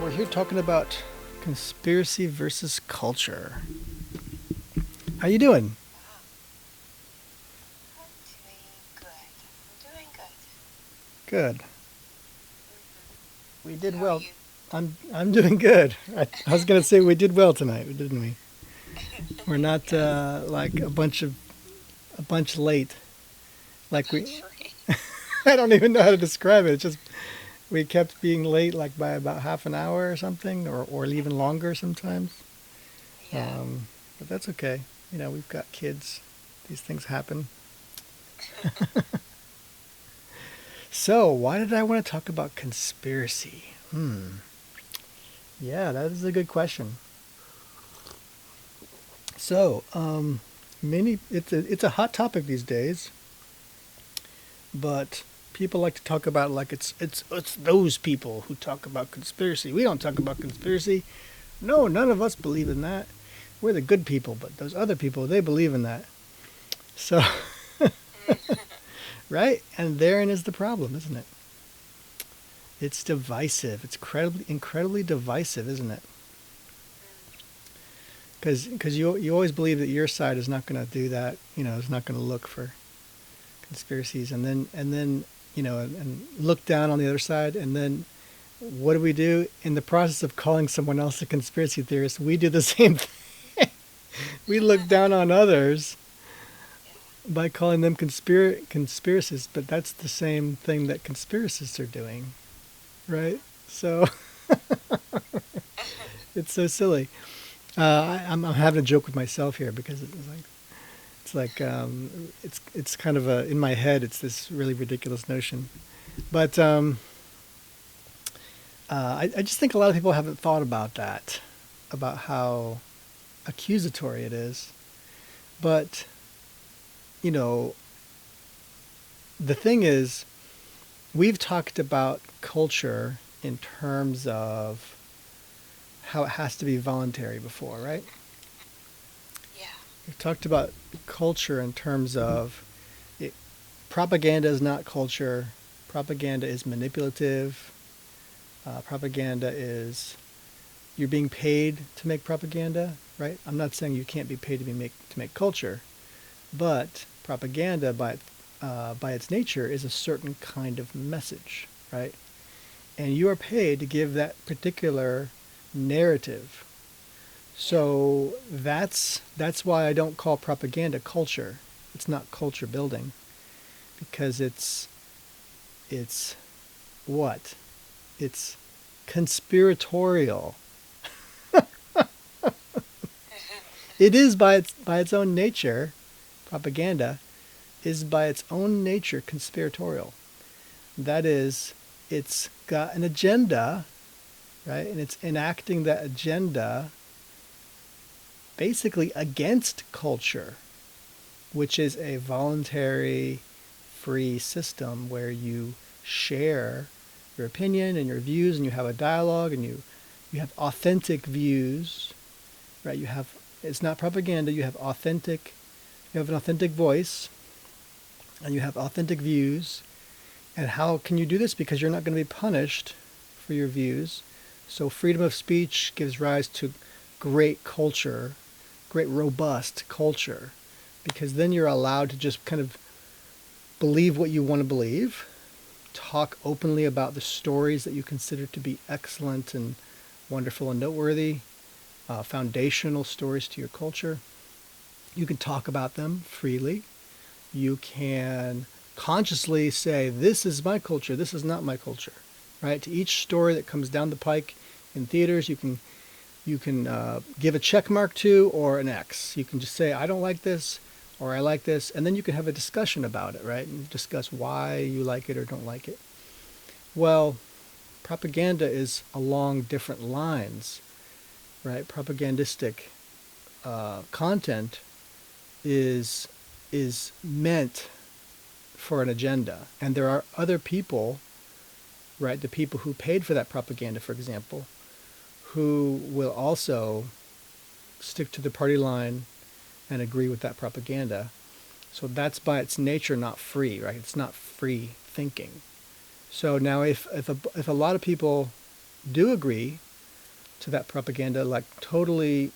We're here talking about conspiracy versus culture. How you doing? I'm doing good. I'm doing good. Good. We And did how are well. you? I'm doing good. I was gonna say we did well tonight, didn't we? We're not Yes, like a bunch late. Like we, actually. I don't even know how to describe it. It's just we kept being late like by about half an hour or something, or even longer sometimes. Yeah. Um, but that's okay. You know, we've got kids. These things happen. So, why did I want to talk about conspiracy? Yeah, that is a good question. So, many it's a hot topic these days, but people like to talk about it like it's those people who talk about conspiracy. We don't talk about conspiracy. No, none of us believe in that. We're the good people, but those other people they believe in that. So, right? And therein is the problem, isn't it? It's divisive. It's incredibly divisive, isn't it? Because you always believe that your side is not going to do that. You know, is not going to look for conspiracies, and then and look down on the other side, and then what do we do in the process of calling someone else a conspiracy theorist? We do the same thing. We look down on others Yeah. by calling them conspiracists, but that's the same thing that conspiracists are doing, right? So it's so silly. I'm having a joke with myself here because it's kind of in my head. It's this really ridiculous notion, but I just think a lot of people haven't thought about that, about how accusatory it is. But you know, the thing is, we've talked about culture in terms of how it has to be voluntary before, right? Yeah. We've talked about culture in terms of it, propaganda is not culture. Propaganda is manipulative. Propaganda is you're being paid to make propaganda, right? I'm not saying you can't be paid to make culture, but propaganda by its nature is a certain kind of message, right? And you are paid to give that particular narrative. Yeah. So that's why I don't call propaganda culture. It's not culture building because it's what? It's conspiratorial. It is by its own nature, propaganda is by its own nature conspiratorial. That is, it's got an agenda, right? And it's enacting that agenda basically against culture, which is a voluntary, free system where you share your opinion and your views and you have a dialogue and you have authentic views, right? You have it's not propaganda, you have an authentic voice and you have authentic views. And how can you do this? Because you're not going to be punished for your views. So freedom of speech gives rise to great culture, great robust culture, because then you're allowed to just kind of believe what you want to believe, talk openly about the stories that you consider to be excellent and wonderful and noteworthy, foundational stories to your culture. You can talk about them freely. You can consciously say, this is my culture, this is not my culture, right? To each story that comes down the pike in theaters, you can give a check mark to or an X. You can just say, I don't like this or I like this, and then you can have a discussion about it, right? And discuss why you like it or don't like it. Well, propaganda is along different lines, right? Propagandistic content is meant for an agenda, and there are other people, right? The people who paid for that propaganda, for example, who will also stick to the party line and agree with that propaganda. So that's by its nature not free, right? It's not free thinking. So now, if a lot of people do agree to that propaganda, like totally,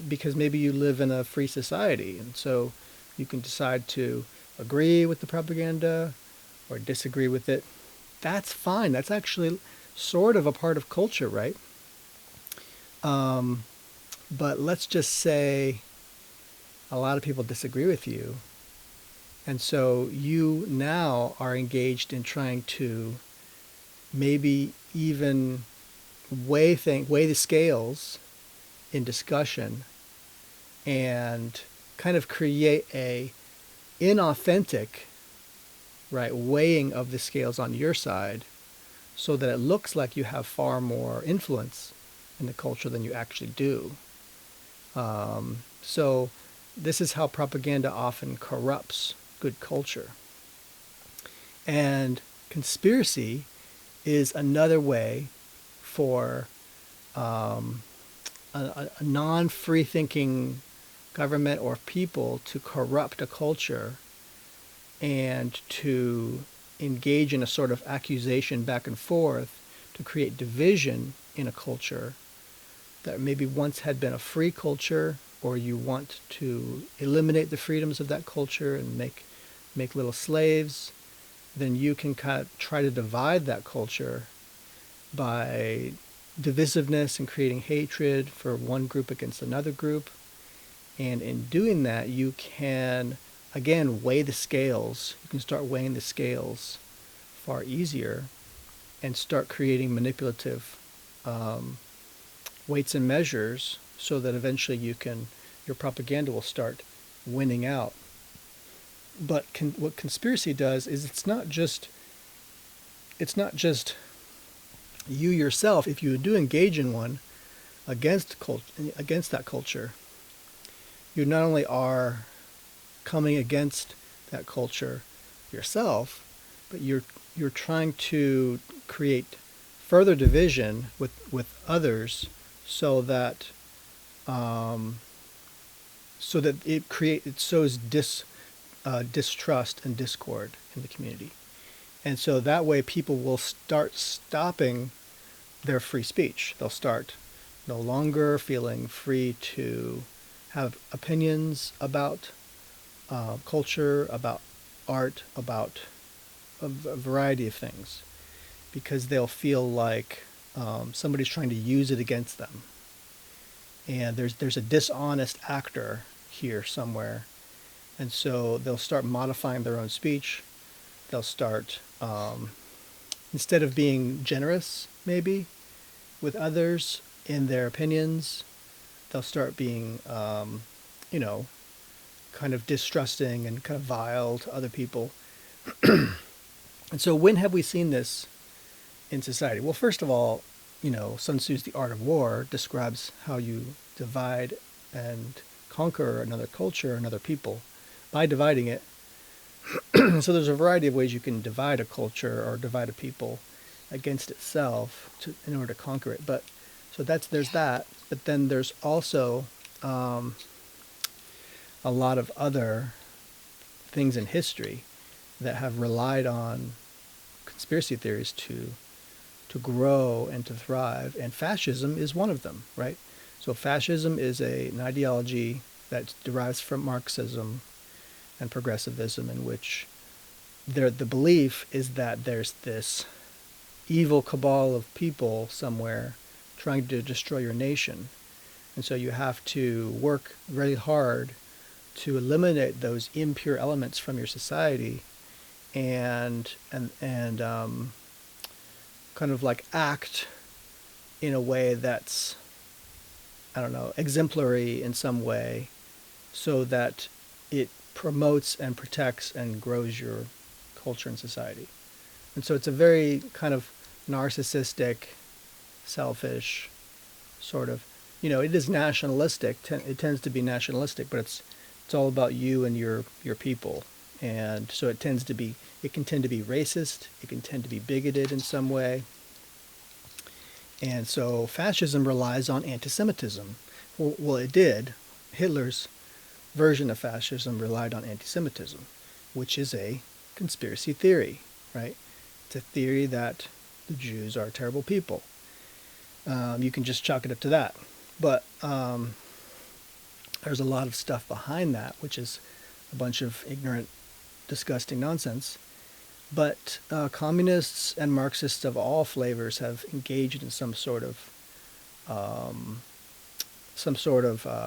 because maybe you live in a free society, and so you can decide to agree with the propaganda or disagree with it. That's fine. That's actually sort of a part of culture, right? But let's just say a lot of people disagree with you, and so you now are engaged in trying to maybe even weigh the scales in discussion and kind of create a inauthentic, right, weighing of the scales on your side, so that it looks like you have far more influence in the culture than you actually do. So this is how propaganda often corrupts good culture. And conspiracy is another way for a non-free thinking government or people to corrupt a culture and to engage in a sort of accusation back and forth to create division in a culture that maybe once had been a free culture, or you want to eliminate the freedoms of that culture and make little slaves. Then you can kind of try to divide that culture by divisiveness and creating hatred for one group against another group. And in doing that, you can, again, weigh the scales. You can start weighing the scales far easier and start creating manipulative weights and measures, so that eventually your propaganda will start winning out. But what conspiracy does is it's not just you yourself. If you do engage in one against that culture, you not only are coming against that culture yourself, but you're trying to create further division with others, so that it sows distrust and discord in the community. And so that way people will start stopping their free speech. They'll start no longer feeling free to have opinions about culture, about art, about a variety of things, because they'll feel like somebody's trying to use it against them. And there's a dishonest actor here somewhere. And so they'll start modifying their own speech. They'll start, instead of being generous, maybe, with others in their opinions, they'll start being, kind of distrusting and kind of vile to other people. And so when have we seen this in society? Well, first of all, Sun Tzu's The Art of War describes how you divide and conquer another culture, another people, by dividing it. So there's a variety of ways you can divide a culture or divide a people against itself in order to conquer it. But so there's that. But then there's also a lot of other things in history that have relied on conspiracy theories to grow and to thrive, and fascism is one of them, right? So fascism is an ideology that derives from Marxism and progressivism, in which the belief is that there's this evil cabal of people somewhere trying to destroy your nation, and so you have to work really hard to eliminate those impure elements from your society, and kind of like act in a way that's, I don't know, exemplary in some way, so that it promotes and protects and grows your culture and society. And so it's a very kind of narcissistic, selfish sort of, it is nationalistic. It tends to be nationalistic, but it's all about you and your people. And so it can tend to be racist. It can tend to be bigoted in some way. And so fascism relies on anti-Semitism. Well, it did. Hitler's version of fascism relied on anti-Semitism, which is a conspiracy theory, right? It's a theory that the Jews are terrible people. You can just chalk it up to that. But there's a lot of stuff behind that, which is a bunch of ignorant, disgusting nonsense. But communists and Marxists of all flavors have engaged in some sort of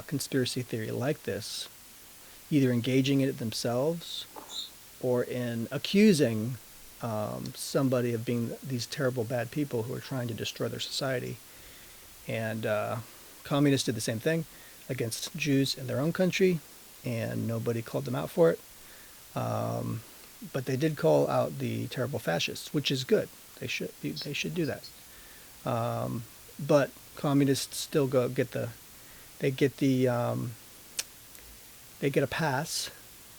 conspiracy theory like this, either engaging in it themselves or in accusing somebody of being these terrible bad people who are trying to destroy their society. And communists did the same thing against Jews in their own country, and nobody called them out for it. But they did call out the terrible fascists, which is good. They should do that. But communists still they get a pass,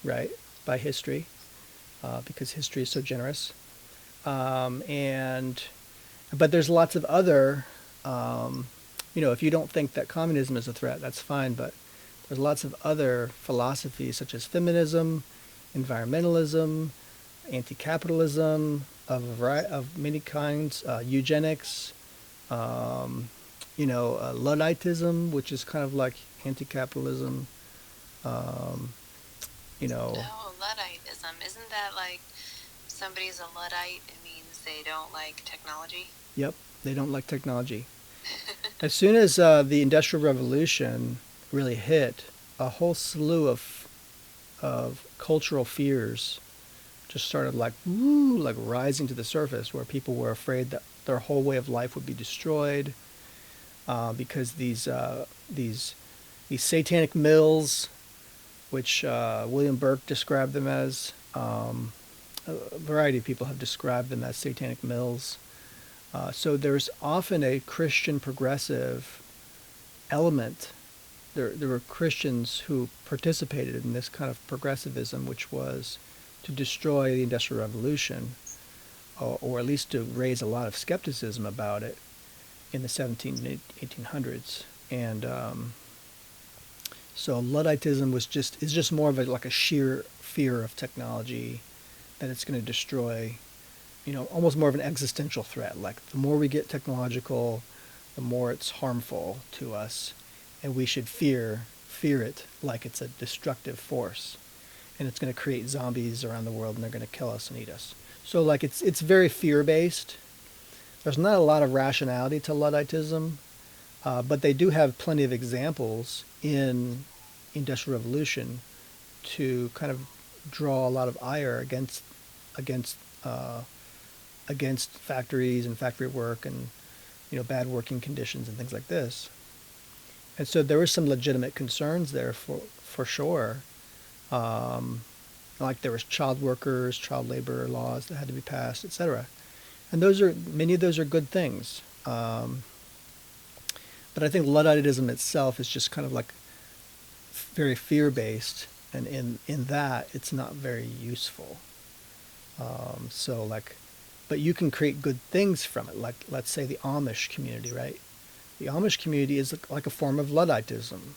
right, by history, because history is so generous. But there's lots of other, if you don't think that communism is a threat, that's fine. But there's lots of other philosophies such as feminism, environmentalism, anti-capitalism of many kinds, eugenics, Ludditism, which is kind of like anti-capitalism. Oh, Ludditism. Isn't that like somebody's a Luddite? It means they don't like technology? Yep, they don't like technology. As soon as the Industrial Revolution really hit, a whole slew of cultural fears just started like rising to the surface, where people were afraid that their whole way of life would be destroyed because these satanic mills, which William Burke described them as, a variety of people have described them as satanic mills. So there's often a Christian progressive element. There were Christians who participated in this kind of progressivism, which was to destroy the Industrial Revolution, or at least to raise a lot of skepticism about it in the 1800s. And so Ludditism is just more of like a sheer fear of technology, that it's going to destroy, almost more of an existential threat. Like the more we get technological, the more it's harmful to us, and we should fear it like it's a destructive force, and it's going to create zombies around the world, and they're going to kill us and eat us. So like it's very fear-based. There's not a lot of rationality to Ludditism, but they do have plenty of examples in Industrial Revolution to kind of draw a lot of ire against factories and factory work, and bad working conditions and things like this. And so there were some legitimate concerns there for sure. Like there was child workers, child labor laws that had to be passed, etc. And many of those are good things. But I think Ludditism itself is just kind of like very fear-based, and in that it's not very useful. But you can create good things from it. Like, let's say the Amish community, right? The Amish community is like a form of Ludditism,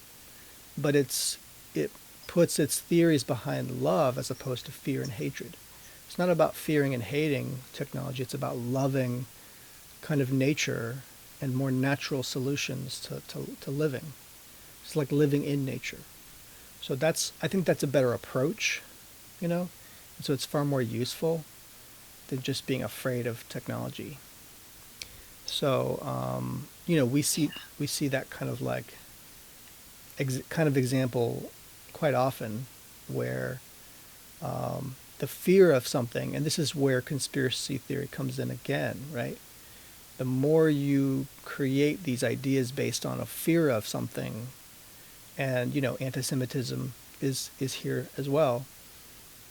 but it puts its theories behind love as opposed to fear and hatred. It's not about fearing and hating technology. It's about loving kind of nature and more natural solutions to living. It's like living in nature. So I think that's a better approach, And so it's far more useful than just being afraid of technology. So, we see that kind of like example quite often, where the fear of something, and this is where conspiracy theory comes in again, right? The more you create these ideas based on a fear of something, and anti-Semitism is here as well.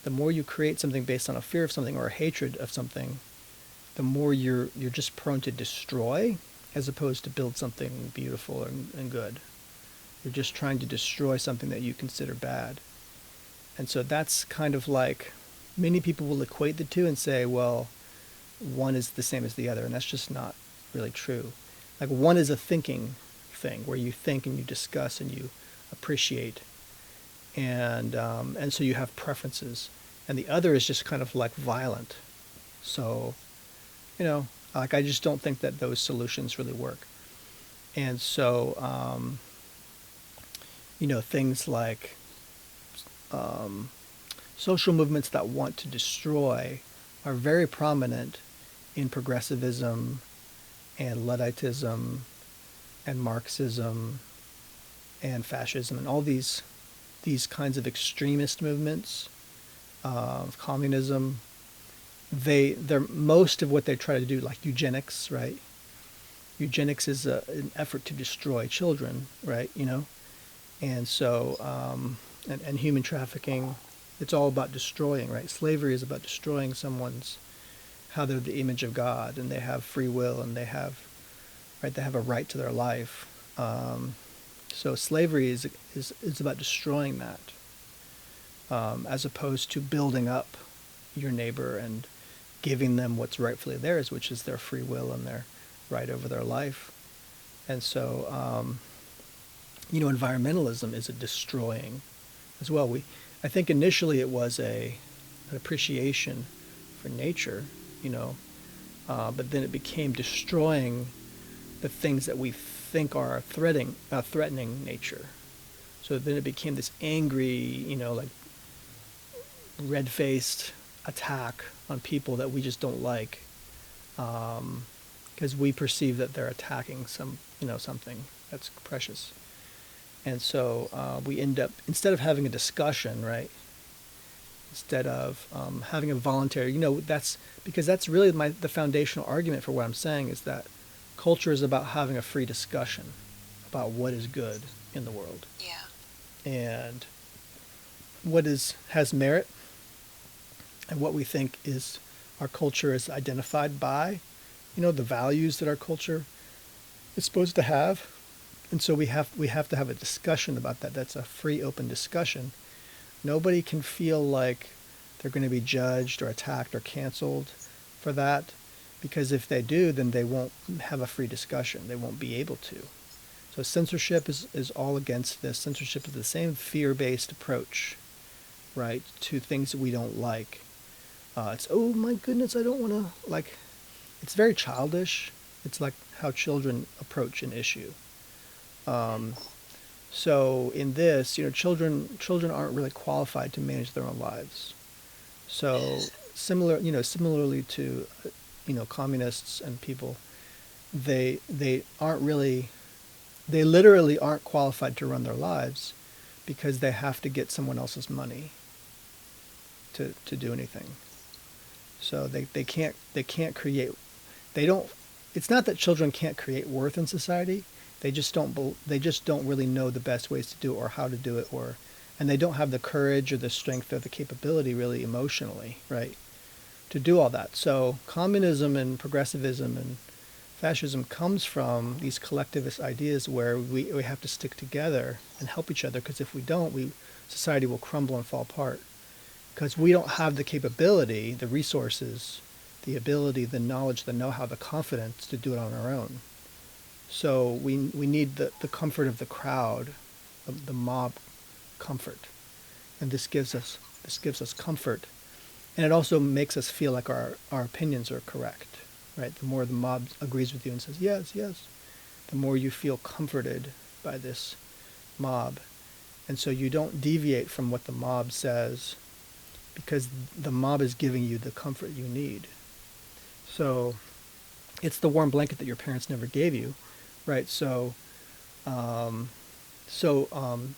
The more you create something based on a fear of something or a hatred of something, the more you're just prone to destroy, as opposed to build something beautiful and good. You're just trying to destroy something that you consider bad. And so that's kind of like, many people will equate the two and say, well, one is the same as the other, and that's just not really true. Like, one is a thinking thing, where you think and you discuss and you appreciate, and so you have preferences, and the other is just kind of like violent. So, like, I just don't think that those solutions really work. And so, things like social movements that want to destroy are very prominent in progressivism and Ludditism and Marxism and fascism and all these kinds of extremist movements, communism. They're most of what they try to do, like eugenics, right? Eugenics is an effort to destroy children, right? And so and human trafficking, it's all about destroying, right? Slavery is about destroying someone's, how they're the image of God and they have free will and they have a right to their life. So slavery is about destroying that, as opposed to building up your neighbor and giving them what's rightfully theirs, which is their free will and their right over their life. And so, environmentalism is a destroying as well. I think initially it was an appreciation for nature, but then it became destroying the things that we think are threatening nature. So then it became this angry, like red-faced attack on people that we just don't like, because we perceive that they're attacking something that's precious. And so we end up, instead of having a discussion, right, instead of having a voluntary, that's because that's really the foundational argument for what I'm saying, is that culture is about having a free discussion about what is good in the world. Yeah. And what has merit, and what we think is our culture is identified by, the values that our culture is supposed to have. And so we have to have a discussion about that. That's a free, open discussion. Nobody can feel like they're going to be judged or attacked or canceled for that, because if they do, then they won't have a free discussion. They won't be able to. So censorship is all against this. Censorship is the same fear-based approach, right, to things that we don't like. It's, oh my goodness, I don't want to, like, it's very childish. It's like how children approach an issue. So in this, children aren't really qualified to manage their own lives. So similarly to, communists and people, they literally aren't qualified to run their lives, because they have to get someone else's money to do anything. So they can't create, it's not that children can't create worth in society. They just don't really know the best ways to do it or how to do it, and they don't have the courage or the strength or the capability, really, emotionally, right, to do all that. So communism and progressivism and fascism comes from these collectivist ideas where we have to stick together and help each other, because if we don't, society will crumble and fall apart, because we don't have the capability, the resources, the ability, the knowledge, the know-how, the confidence to do it on our own. So we need the comfort of the crowd, of the mob comfort, and this gives us comfort, and it also makes us feel like our opinions are correct, right? The more the mob agrees with you and says yes, the more you feel comforted by this mob, and so you don't deviate from what the mob says, because the mob is giving you the comfort you need. So it's the warm blanket that your parents never gave you. Right, so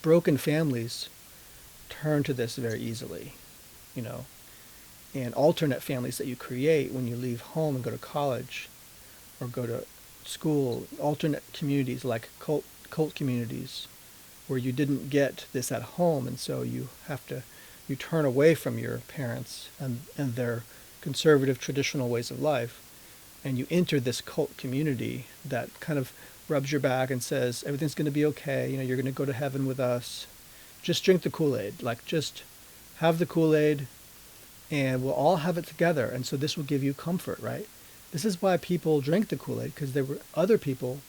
broken families turn to this very easily, and alternate families that you create when you leave home and go to college or go to school, alternate communities like cult communities, where you didn't get this at home, and so you turn away from your parents and their conservative traditional ways of life, and you enter this cult community that kind of rubs your back and says, everything's going to be okay, you're going to go to heaven with us. Just drink the Kool-Aid. Like, just have the Kool-Aid, and we'll all have it together. And so this will give you comfort, right? This is why people drink the Kool-Aid, because there were other people,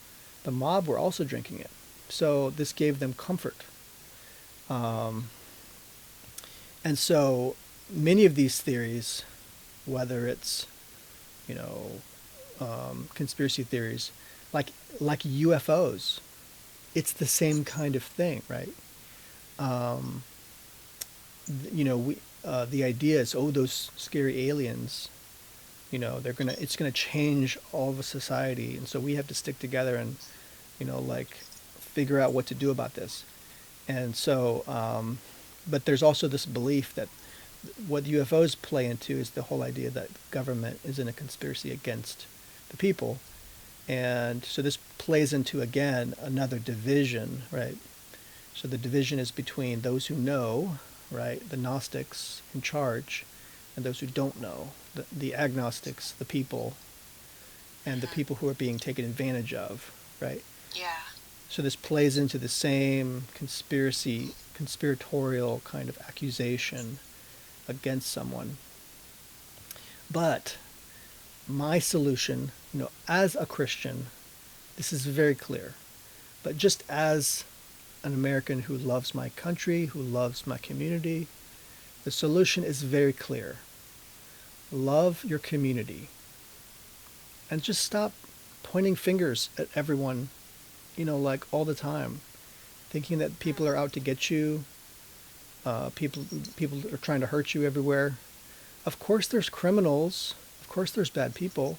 the mob, were also drinking it. So this gave them comfort. And so many of these theories, whether it's, conspiracy theories, like UFOs. It's the same kind of thing, right? Um, we the idea is, oh, those scary aliens, it's gonna change all of society, and so we have to stick together and like figure out what to do about this. And so, but there's also this belief that what UFOs play into is the whole idea that government is in a conspiracy against the people. And so this plays into, again, another division, right? So the division is between those who know, right, the Gnostics in charge, and those who don't know, the agnostics, the people, and the people who are being taken advantage of, right? Yeah. So this plays into the same conspiratorial kind of accusation against someone. But my solution, as a Christian, this is very clear. But just as an American who loves my country, who loves my community, the solution is very clear. Love your community. And just stop pointing fingers at everyone, like all the time, thinking that people are out to get you. People are trying to hurt you everywhere. Of course there's criminals. Of course there's bad people.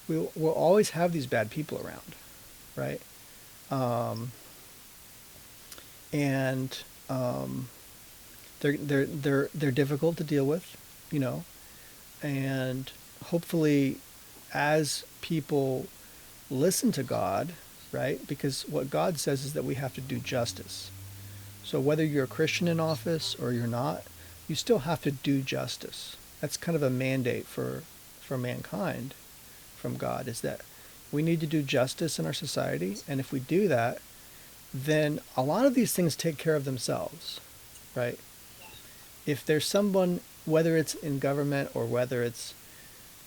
We'll always have these bad people around, right? And they're difficult to deal with, and hopefully as people listen to God, right? Because what God says is that we have to do justice. So whether you're a Christian in office or you're not, you still have to do justice. That's kind of a mandate for mankind from God, is that we need to do justice in our society. And if we do that, then a lot of these things take care of themselves, right? If there's someone, whether it's in government or whether it's,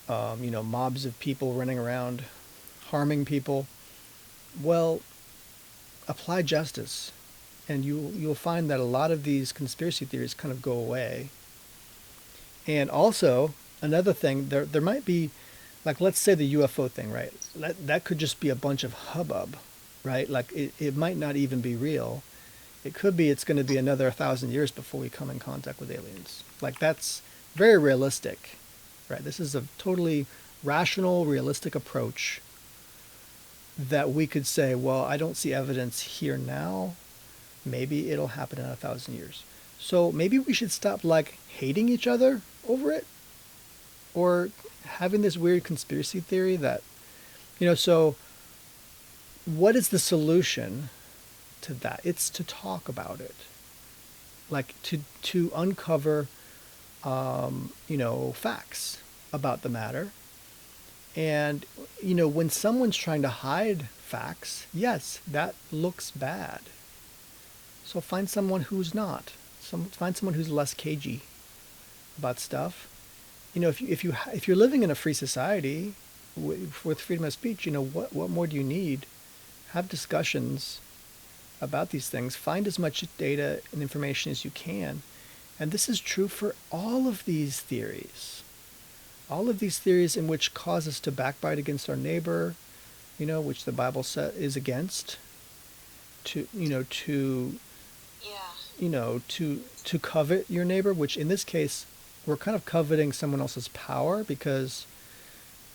mobs of people running around harming people, well, apply justice. And you'll find that a lot of these conspiracy theories kind of go away. And also, another thing, there might be, like, let's say the UFO thing, right? That could just be a bunch of hubbub, right? Like, it might not even be real. It could be it's going to be another 1,000 years before we come in contact with aliens. Like, that's very realistic, right? This is a totally rational, realistic approach that we could say, well, I don't see evidence here now. Maybe it'll happen in 1,000 years. So maybe we should stop, like, hating each other over it, or having this weird conspiracy theory that, so what is the solution to that? It's to talk about it, like to uncover, facts about the matter. And, when someone's trying to hide facts, yes, that looks bad. So find someone who's not. Find someone who's less cagey about stuff. If you're living in a free society with freedom of speech, what more do you need? Have discussions about these things. Find as much data and information as you can. And this is true for all of these theories. All of these theories in which cause us to backbite against our neighbor, which the Bible is against. To covet your neighbor, which in this case, we're kind of coveting someone else's power, because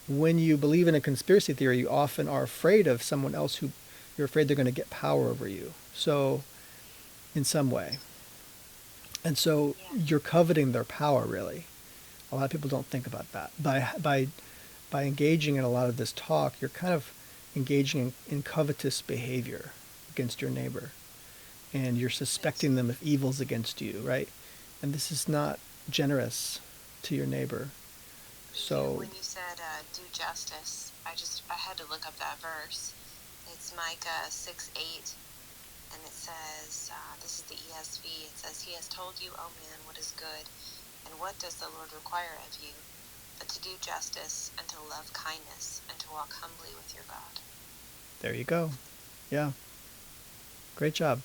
when you believe in a conspiracy theory, you often are afraid of someone else who you're afraid they're going to get power over you. So, in some way. And so you're coveting their power, really. A lot of people don't think about that. By engaging in a lot of this talk, you're kind of engaging in covetous behavior against your neighbor. And you're suspecting them of evils against you, right? And this is not generous to your neighbor. So when you said do justice, I had to look up that verse. It's Micah 6:8, and it says, this is the ESV, it says, "He has told you, O man, what is good, and what does the Lord require of you, but to do justice, and to love kindness, and to walk humbly with your God." There you go. Yeah. Great job.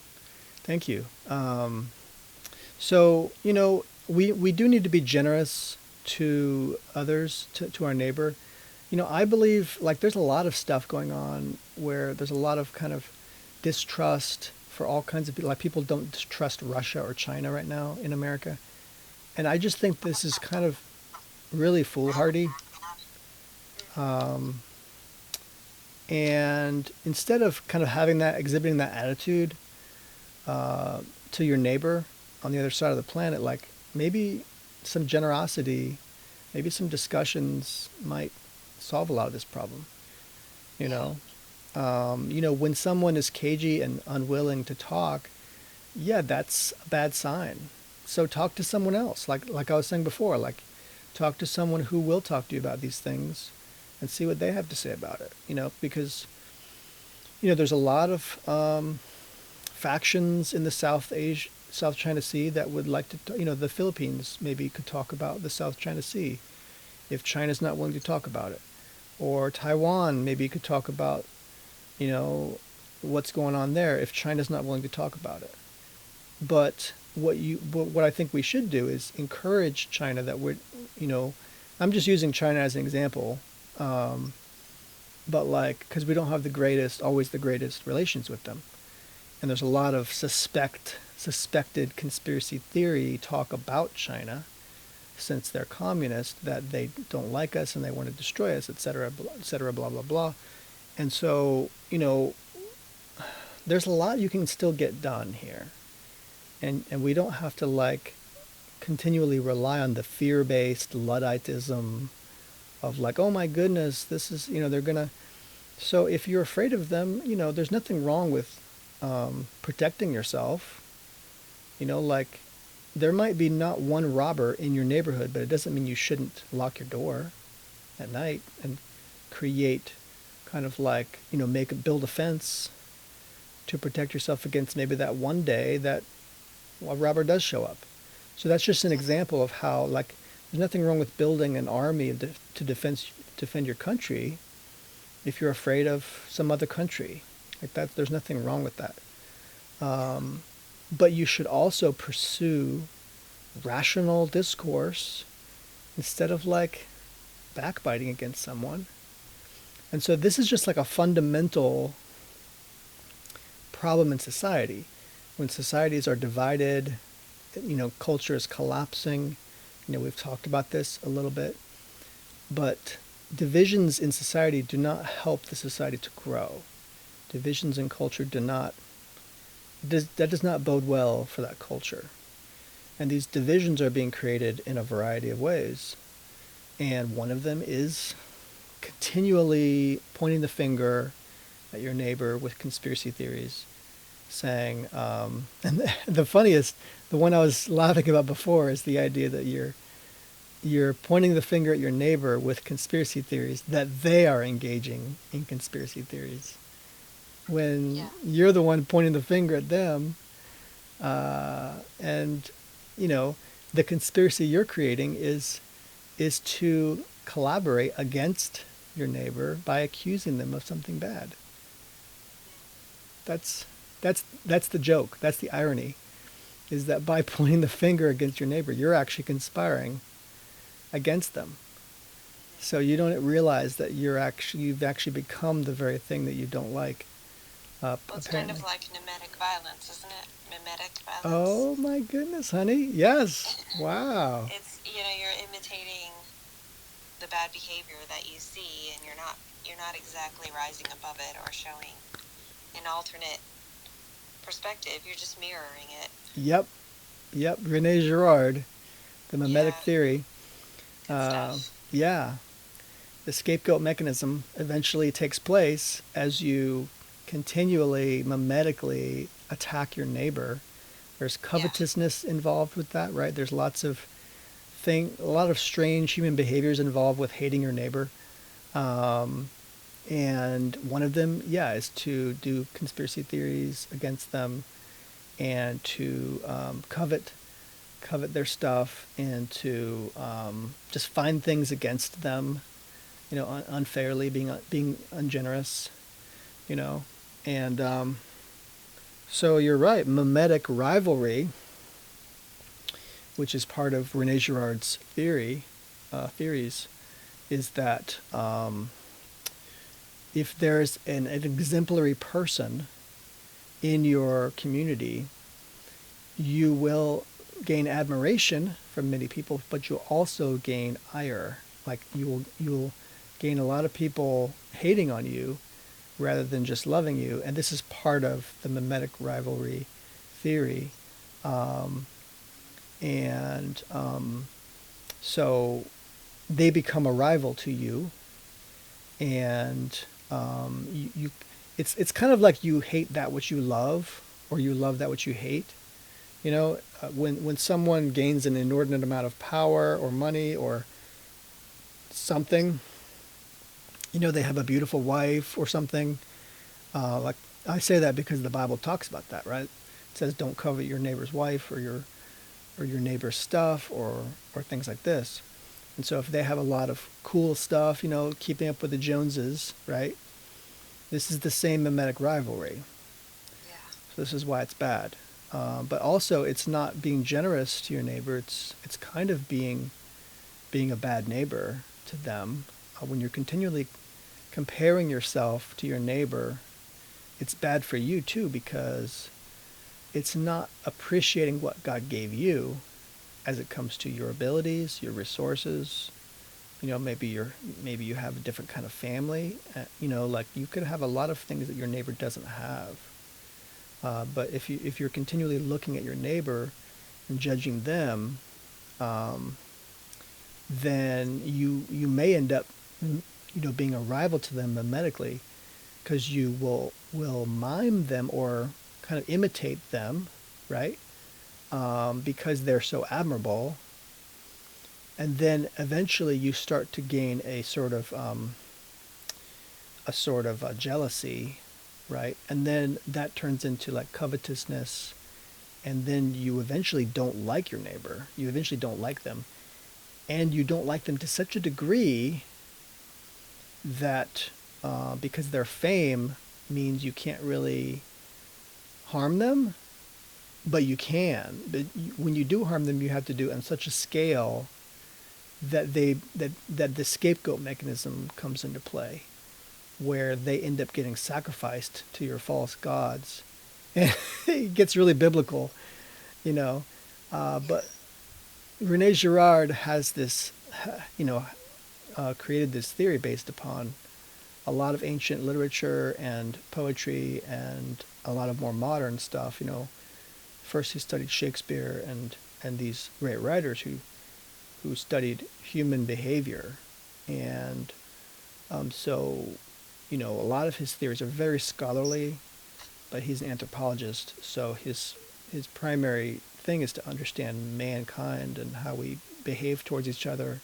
Thank you. So, we do need to be generous to others, to our neighbor. I believe like there's a lot of stuff going on where there's a lot of kind of distrust for all kinds of people. Like people don't trust Russia or China right now in America. And I just think this is kind of really foolhardy. Um, and instead of kind of having that, exhibiting that attitude uh, to your neighbor on the other side of the planet, like maybe some generosity, maybe some discussions might solve a lot of this problem. You know, when someone is cagey and unwilling to talk, yeah, that's a bad sign. So talk to someone else, like I was saying before, like talk to someone who will talk to you about these things, and see what they have to say about it. Because there's a lot of factions in the South China Sea that would like to, the Philippines maybe could talk about the South China Sea if China's not willing to talk about it, or Taiwan maybe could talk about, you know, what's going on there if China's not willing to talk about it. But what I think we should do is encourage China that you know, I'm just using China as an example, um, but like because we don't have always the greatest relations with them, and there's a lot of suspected conspiracy theory talk about China since they're communist that they don't like us and they want to destroy us, et cetera, blah blah blah. And so there's a lot you can still get done here, and we don't have to like continually rely on the fear-based Ludditism of like, oh my goodness, this is they're gonna. So if you're afraid of them, there's nothing wrong with protecting yourself. Like there might be not one robber in your neighborhood, but it doesn't mean you shouldn't lock your door at night and create kind of like build a fence to protect yourself against maybe that one day that a robber does show up. So that's just an example of how like there's nothing wrong with building an army to defend your country if you're afraid of some other country. Like that, there's nothing wrong with that. But you should also pursue rational discourse instead of like backbiting against someone. And so this is just like a fundamental problem in society. When societies are divided, culture is collapsing. We've talked about this a little bit. But divisions in society do not help the society to grow. Divisions in culture that does not bode well for that culture. And these divisions are being created in a variety of ways. And one of them is continually pointing the finger at your neighbor with conspiracy theories, saying, and the funniest, the one I was laughing about before is the idea that you're pointing the finger at your neighbor with conspiracy theories that they are engaging in conspiracy theories. When you're the one pointing the finger at them, and the conspiracy you're creating is to collaborate against your neighbor by accusing them of something bad. That's the joke. That's the irony, is that by pointing the finger against your neighbor, you're actually conspiring against them. So you don't realize that you've actually become the very thing that you don't like. Well, it's apparently kind of like mimetic violence, isn't it? Mimetic violence. Oh my goodness, honey. Yes. Wow. It's you're imitating the bad behavior that you see, and you're not exactly rising above it or showing an alternate perspective. You're just mirroring it. Yep. Rene Girard, the mimetic theory. Yeah. The scapegoat mechanism eventually takes place as you continually mimetically attack your neighbor. There's covetousness involved with that, right? There's a lot of strange human behaviors involved with hating your neighbor. And one of them, is to do conspiracy theories against them and to covet their stuff and to just find things against them, unfairly, being ungenerous, And so you're right, mimetic rivalry, which is part of Rene Girard's theories, is that if there's an exemplary person in your community, you will gain admiration from many people, but you'll also gain ire. Like you'll gain a lot of people hating on you rather than just loving you. And this is part of the mimetic rivalry theory. And so they become a rival to you, and you it's kind of like you hate that which you love, or you love that which you hate. When someone gains an inordinate amount of power or money or something, they have a beautiful wife or something. Like I say that because the Bible talks about that, right? It says don't covet your neighbor's wife or your neighbor's stuff or things like this. And so if they have a lot of cool stuff, keeping up with the Joneses, right? This is the same mimetic rivalry. Yeah. So this is why it's bad. But also, it's not being generous to your neighbor. It's kind of being a bad neighbor to them. When you're continually comparing yourself to your neighbor, it's bad for you too, because it's not appreciating what God gave you as it comes to your abilities, your resources. Maybe you have a different kind of family. Like you could have a lot of things that your neighbor doesn't have. But if you're continually looking at your neighbor and judging them, then you may end up being a rival to them mimetically, because you will mime them or kind of imitate them, right? Because they're so admirable, and then eventually you start to gain a sort of jealousy, right? And then that turns into like covetousness, and then you eventually don't like your neighbor. You eventually don't like them, and you don't like them to such a degree that because their fame means you can't really harm them, but you can. But when you do harm them, you have to do it on such a scale that the scapegoat mechanism comes into play, where they end up getting sacrificed to your false gods. And it gets really biblical, but Rene Girard has this, created this theory based upon a lot of ancient literature and poetry and a lot of more modern stuff. First he studied Shakespeare and these great writers who studied human behavior. And so a lot of his theories are very scholarly, but he's an anthropologist, so his primary thing is to understand mankind and how we behave towards each other.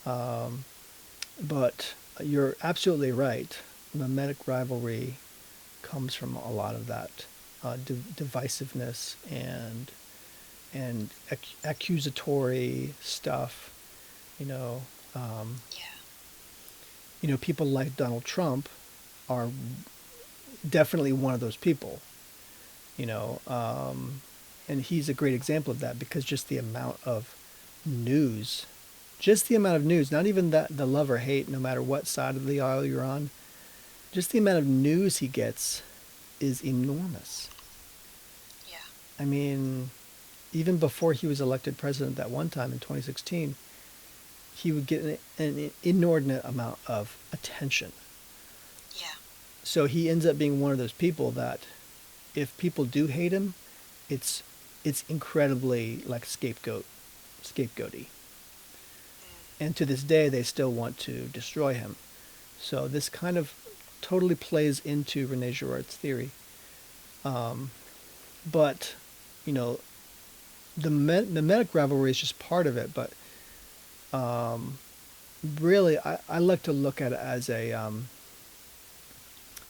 But you're absolutely right. Mimetic rivalry comes from a lot of that divisiveness and accusatory stuff. People like Donald Trump are definitely one of those people. And he's a great example of that, because just the amount of news, not even that the love or hate, no matter what side of the aisle you're on, just the amount of news he gets is enormous. Yeah. I mean, even before he was elected president that one time in 2016, he would get an inordinate amount of attention. Yeah. So he ends up being one of those people that if people do hate him, it's incredibly like scapegoaty. And to this day, they still want to destroy him. So this kind of totally plays into Rene Girard's theory. But, the mimetic rivalry is just part of it. But really, I like to look at it as a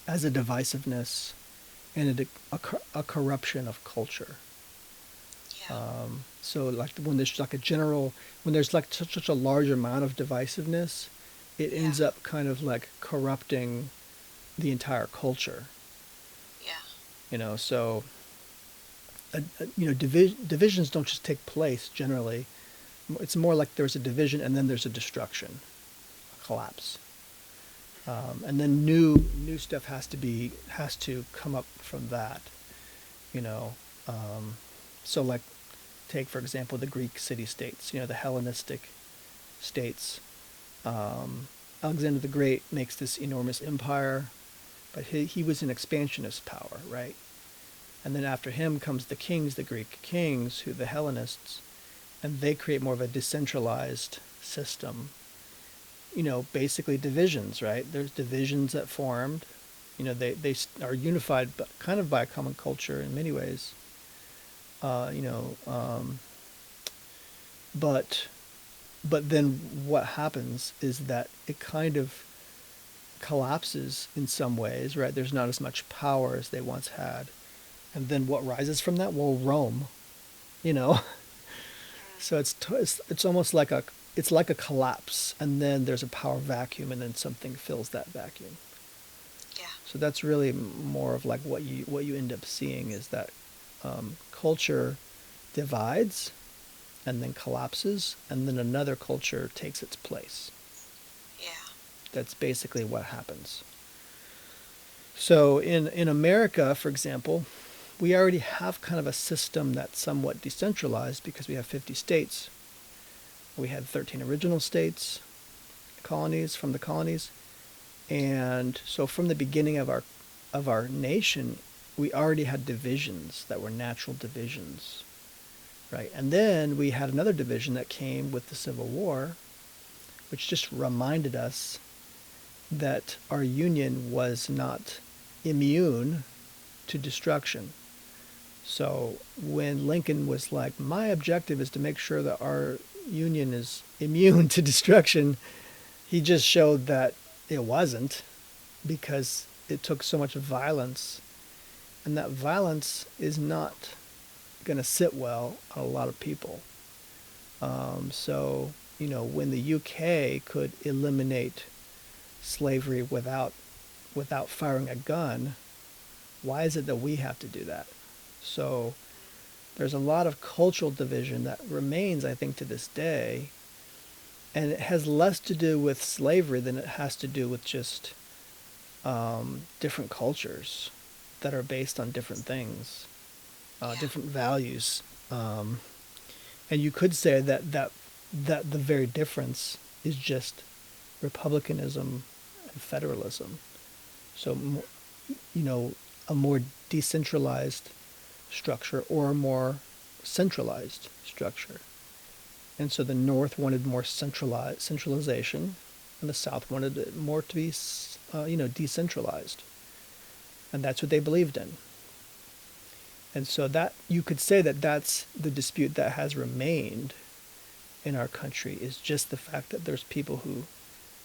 divisiveness and a corruption of culture. Yeah. So like when there's like when there's like such a large amount of divisiveness, it ends up kind of like corrupting the entire culture. Yeah. So divisions don't just take place generally. It's more like there's a division and then there's a destruction. collapse. And then new stuff has to come up from that, you know. So like, take for example the Greek city-states, you know, the Hellenistic states. Alexander the Great makes this enormous empire, but he was an expansionist power, right? And then after him comes the kings, the Greek kings, who the Hellenists, and they create more of a decentralized system. You know, basically divisions, right? There's divisions that formed. You know, they are unified kind of by a common culture in many ways. You know, but then what happens is that it kind of collapses in some ways, right? There's not as much power as they once had. And then what rises from that? Well, Rome, you know. So it's almost like it's like a collapse, and then there's a power vacuum, and then something fills that vacuum. Yeah. So that's really more of like what you end up seeing is that culture divides, and then collapses, and then another culture takes its place. Yeah. That's basically what happens. So in America, for example, we already have kind of a system that's somewhat decentralized because we have 50 states. We had 13 original states, colonies from the colonies. And so from the beginning of our nation, we already had divisions that were natural divisions, right? And then we had another division that came with the Civil War, which just reminded us that our union was not immune to destruction. So when Lincoln was like, my objective is to make sure that our union is immune to destruction, he just showed that it wasn't, because it took so much violence, and that violence is not going to sit well on a lot of people. So, you know, when the UK could eliminate slavery without firing a gun, why is it that we have to do that? So there's a lot of cultural division that remains, I think, to this day. And it has less to do with slavery than it has to do with just different cultures that are based on different things, different values. And you could say that the very difference is just republicanism and federalism. So, you know, a more decentralized structure or a more centralized structure. And so the North wanted more centralization, and the South wanted it more to be, decentralized. And that's what they believed in. And so that you could say that that's the dispute that has remained in our country, is just the fact that there's people who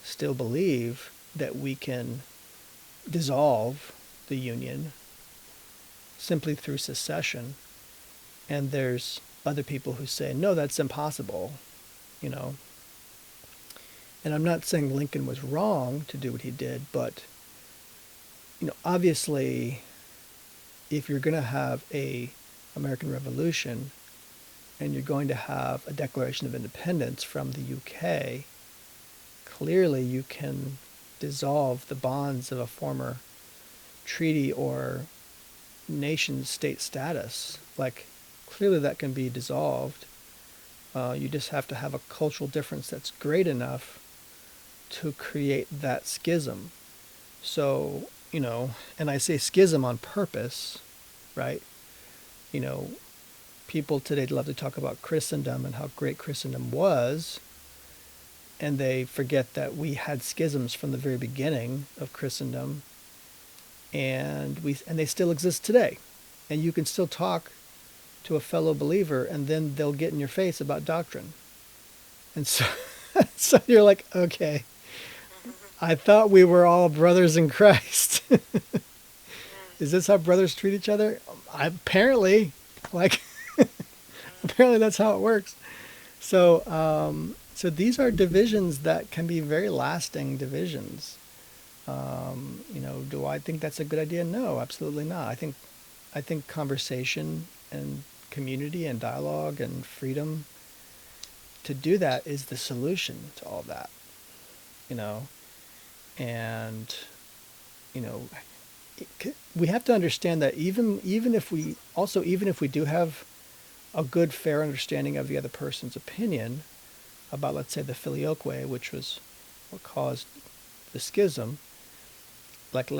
still believe that we can dissolve the Union simply through secession, and there's other people who say, no, that's impossible, you know. And I'm not saying Lincoln was wrong to do what he did, but, you know, obviously, if you're going to have a American Revolution and you're going to have a Declaration of Independence from the UK, clearly you can dissolve the bonds of a former treaty or nation-state status. Like, clearly that can be dissolved. You just have to have a cultural difference that's great enough to create that schism. So, you know, and I say schism on purpose, right? You know, people today love to talk about Christendom and how great Christendom was, and they forget that we had schisms from the very beginning of Christendom, and they still exist today. And you can still talk to a fellow believer, and then they'll get in your face about doctrine. And so, so you're like, okay, I thought we were all brothers in Christ. Is this how brothers treat each other? Apparently, like, apparently that's how it works. So, so these are divisions that can be very lasting divisions. You know, do I think that's a good idea? No, absolutely not. I think conversation and community and dialogue and freedom to do that is the solution to all that. you know, and, you know, we have to understand that even if we do have a good, fair understanding of the other person's opinion about, let's say, the filioque, which was what caused the schism, like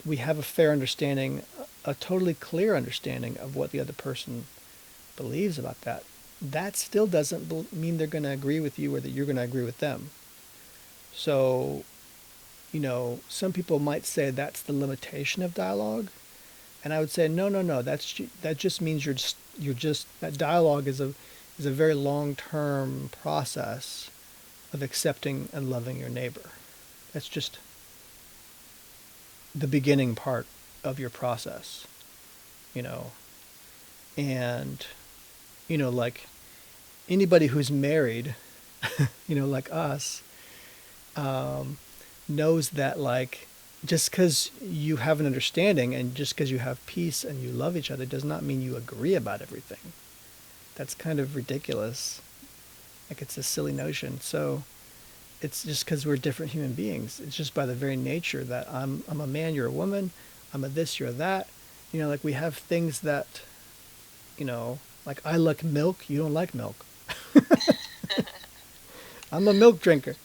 we have a fair understanding, a totally clear understanding of what the other person believes about that. That still doesn't mean they're going to agree with you or that you're going to agree with them. So, some people might say that's the limitation of dialogue, and I would say no, no, no. That just means you're just that dialogue is a very long-term process of accepting and loving your neighbor. That's just the beginning part of your process, you know. And like anybody who's married, like us, um, knows that, like, just because you have an understanding and just because you have peace and you love each other does not mean you agree about everything. That's kind of ridiculous. Like, it's a silly notion. So it's just because we're different human beings. It's just by the very nature that I'm a man, you're a woman, I'm a this, you're a that. Like, we have things that, like, I like milk, you don't like milk. I'm a milk drinker.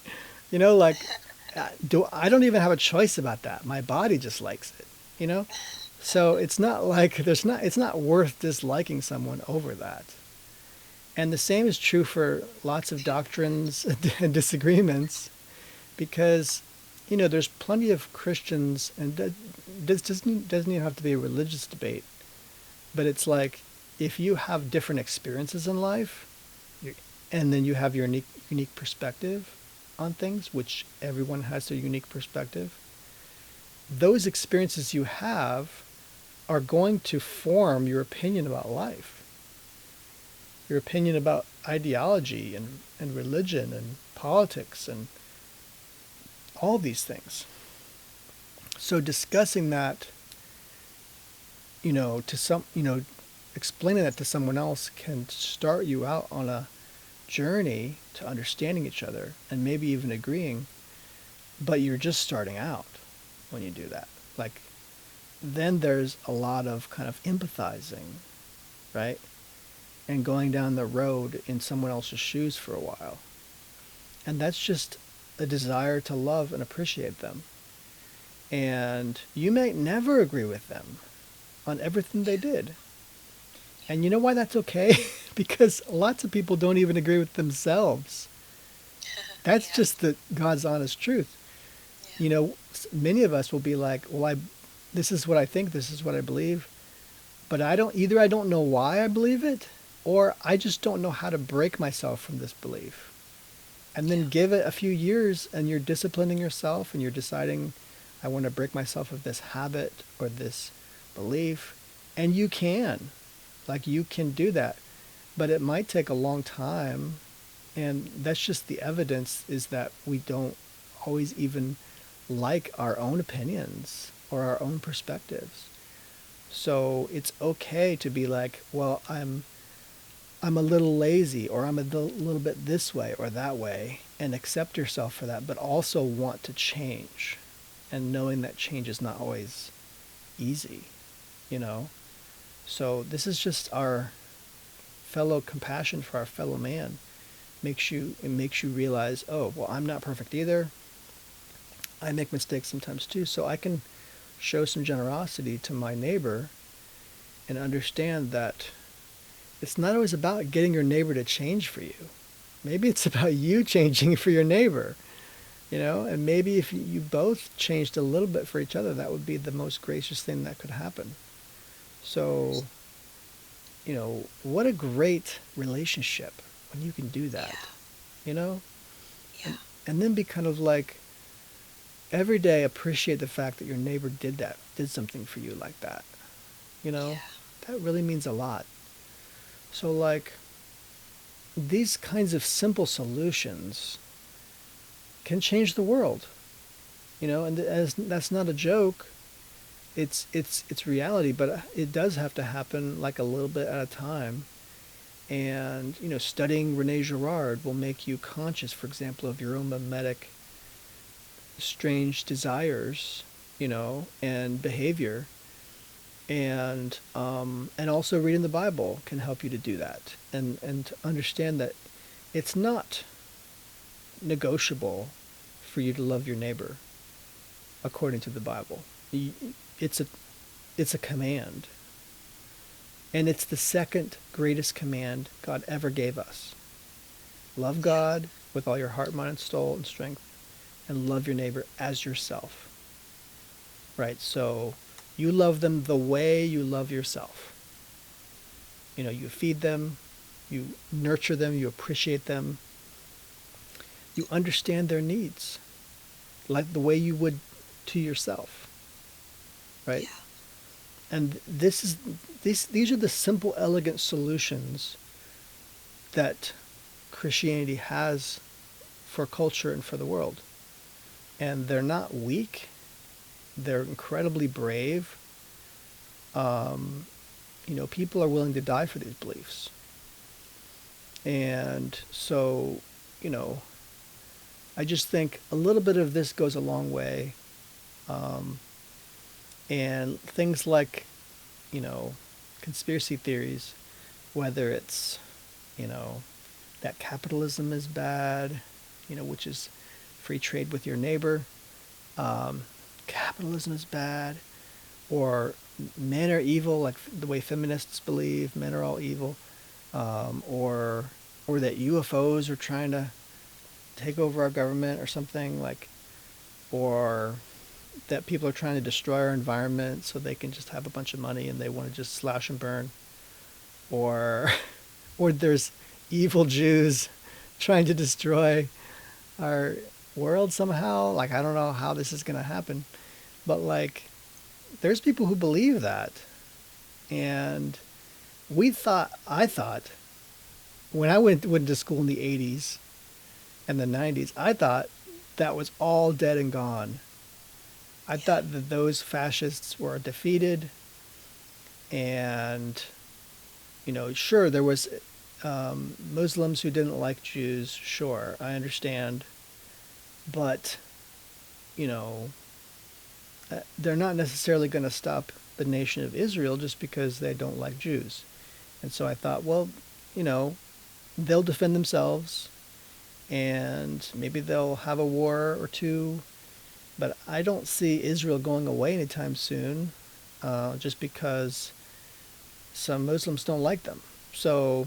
Like, I don't even have a choice about that. My body just likes it. So it's not like it's not worth disliking someone over that. And the same is true for lots of doctrines and disagreements, because there's plenty of Christians, and this doesn't even have to be a religious debate, but it's like, if you have different experiences in life, and then you have your unique perspective on things, which everyone has their unique perspective, those experiences you have are going to form your opinion about life, your opinion about ideology and religion and politics and all these things. So discussing that, explaining that to someone else can start you out on a journey to understanding each other and maybe even agreeing, but you're just starting out when you do that. Like, then there's a lot of kind of empathizing, right? And going down the road in someone else's shoes for a while. And that's just a desire to love and appreciate them. And you may never agree with them on everything they did. And you know why that's okay? Because lots of people don't even agree with themselves. That's Yeah. just the God's honest truth. Yeah. Many of us will be like, well, this is what I think, this is what I believe, but I don't know why I believe it, or I just don't know how to break myself from this belief. And then Yeah. give it a few years, and you're disciplining yourself, and you're deciding, I want to break myself of this habit or this belief. And you can. Like, you can do that. But it might take a long time. And that's just the evidence, is that we don't always even like our own opinions or our own perspectives. So it's okay to be like, well, I'm a little lazy, or I'm a little bit this way or that way, and accept yourself for that, but also want to change, and knowing that change is not always easy, you know? So this is just our fellow compassion for our fellow man. It makes you realize, oh, well, I'm not perfect either. I make mistakes sometimes too, so I can show some generosity to my neighbor and understand that it's not always about getting your neighbor to change for you. Maybe it's about you changing for your neighbor, and maybe if you both changed a little bit for each other, that would be the most gracious thing that could happen. So, what a great relationship when you can do that, Yeah. you know? Yeah. And then be kind of like, every day appreciate the fact that your neighbor did something for you like that. Yeah. That really means a lot. So, like, these kinds of simple solutions can change the world, and as that's not a joke. It's reality, but it does have to happen, like, a little bit at a time. And studying Rene Girard will make you conscious, for example, of your own mimetic strange desires, and behavior. And also reading the Bible can help you to do that, and to understand that it's not negotiable for you to love your neighbor according to the Bible. It's a command, and it's the second greatest command God ever gave us. Love God with all your heart, mind, and soul and strength, and love your neighbor as yourself. Right? So you love them the way you love yourself. You feed them, you nurture them, you appreciate them, you understand their needs, like the way you would to yourself. Right? Yeah. And these are the simple, elegant solutions that Christianity has for culture and for the world. And they're not weak. They're incredibly brave. People are willing to die for these beliefs. And so, I just think a little bit of this goes a long way. And things like, conspiracy theories, whether it's, that capitalism is bad, which is free trade with your neighbor. Capitalism is bad, or men are evil, like the way feminists believe men are all evil, or that UFOs are trying to take over our government or something, like, or that people are trying to destroy our environment so they can just have a bunch of money and they want to just slash and burn, or or there's evil Jews trying to destroy our world somehow. Like, I don't know how this is going to happen, but like, there's people who believe that. And I thought, when I went to school in the 80s and the 90s, I thought that was all dead and gone. I thought that those fascists were defeated, and, sure, there was Muslims who didn't like Jews, sure, I understand, but, they're not necessarily going to stop the nation of Israel just because they don't like Jews. And so I thought, well, they'll defend themselves, and maybe they'll have a war or two, but I don't see Israel going away anytime soon, just because some Muslims don't like them. So,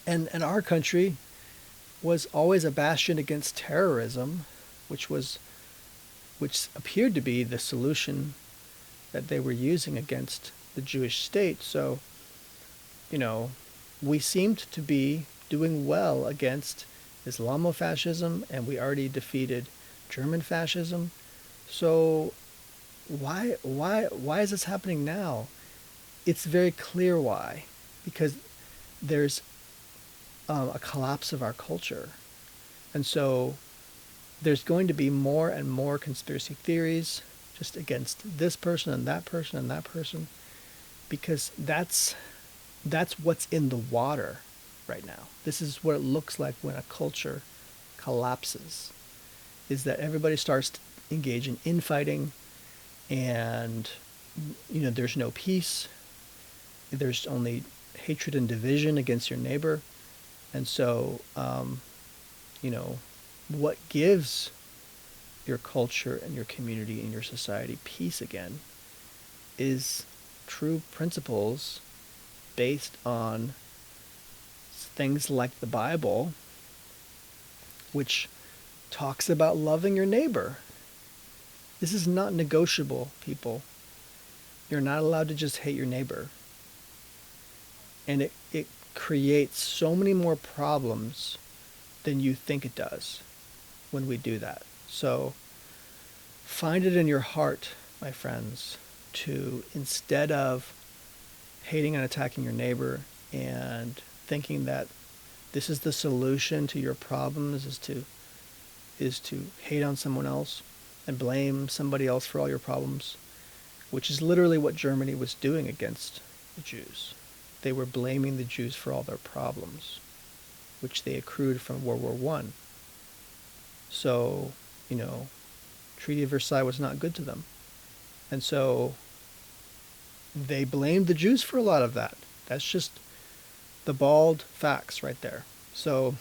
and our country was always a bastion against terrorism, which appeared to be the solution that they were using against the Jewish state. So, we seemed to be doing well against Islamofascism, and we already defeated German fascism. So why is this happening now? It's very clear why. Because there's a collapse of our culture. And so there's going to be more and more conspiracy theories just against this person and that person and that person, because that's what's in the water right now. This is what it looks like when a culture collapses, is that everybody starts to engage in infighting, and there's no peace. There's only hatred and division against your neighbor. And so what gives your culture and your community and your society peace again is true principles based on things like the Bible, which talks about loving your neighbor. This is not negotiable, people. You're not allowed to just hate your neighbor. And it creates so many more problems than you think it does when we do that. So find it in your heart, my friends, to, instead of hating and attacking your neighbor and thinking that this is the solution to your problems, is to hate on someone else and blame somebody else for all your problems, which is literally what Germany was doing against the Jews. They were blaming the Jews for all their problems, which they accrued from World War I. So, Treaty of Versailles was not good to them. And so they blamed the Jews for a lot of that. That's just the bald facts right there. So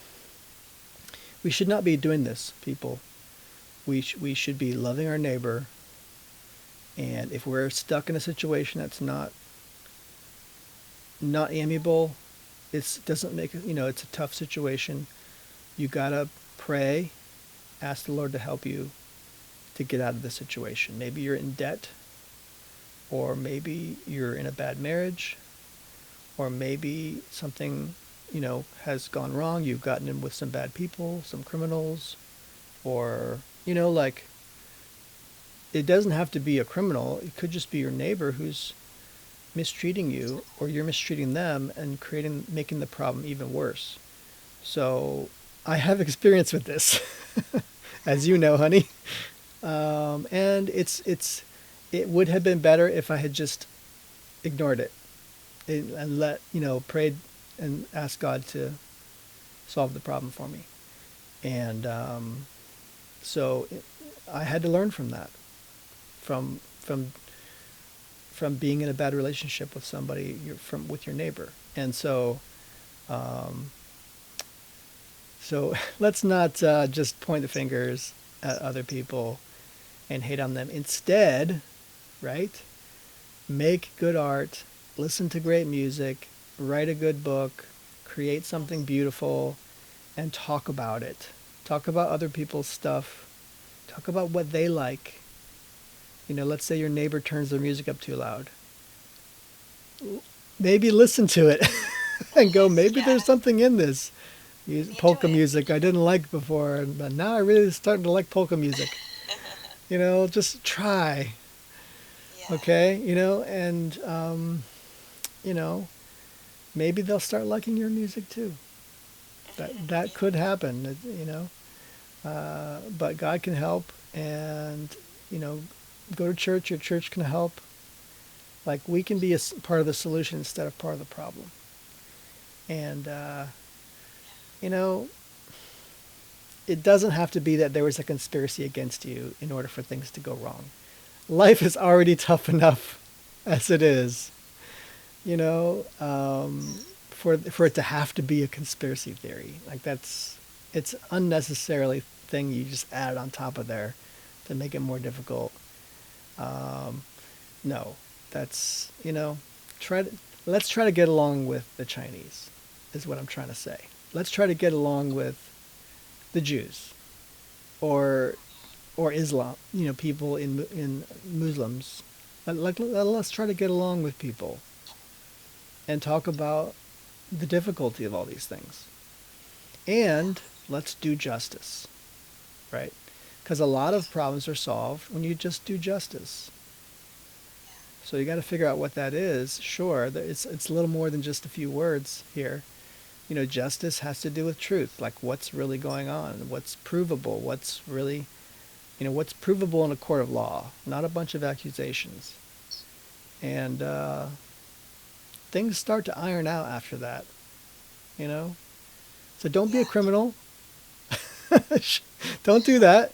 we should not be doing this, people. We should be loving our neighbor. And if we're stuck in a situation that's not amiable, it doesn't make it, it's a tough situation. You gotta pray, ask the Lord to help you to get out of the situation. Maybe you're in debt, or maybe you're in a bad marriage, or maybe something, has gone wrong. You've gotten in with some bad people, some criminals, or, like, it doesn't have to be a criminal. It could just be your neighbor who's mistreating you, or you're mistreating them and making the problem even worse. So I have experience with this, as you know, honey. And it would have been better if I had just ignored it and prayed and asked God to solve the problem for me. And so I had to learn from that, from being in a bad relationship with somebody, with your neighbor. And so let's not just point the fingers at other people and hate on them. Instead, right, make good art, listen to great music, write a good book, create something beautiful, and talk about it. Talk about other people's stuff. Talk about what they like. Let's say your neighbor turns their music up too loud. Maybe listen to it and go, maybe there's something in this polka music I didn't like before, but now I really starting to like polka music. Just try. Yeah. Okay? And, maybe they'll start liking your music too. That could happen, but God can help, and, go to church. Your church can help. Like, we can be a part of the solution instead of part of the problem. And, it doesn't have to be that there was a conspiracy against you in order for things to go wrong. Life is already tough enough as it is, for it to have to be a conspiracy theory. Like, it's unnecessarily thing you just add on top of there to make it more difficult. No, that's, let's try to get along with the Chinese, is what I'm trying to say. Let's try to get along with the Jews, or Islam, people in Muslims. Let's try to get along with people and talk about the difficulty of all these things. And let's do justice, right? Because a lot of problems are solved when you just do justice. So you got to figure out what that is. Sure, it's a little more than just a few words here. Justice has to do with truth, like what's really going on, what's provable, what's really, what's provable in a court of law, not a bunch of accusations. And things start to iron out after that, So don't be a criminal. Don't do that.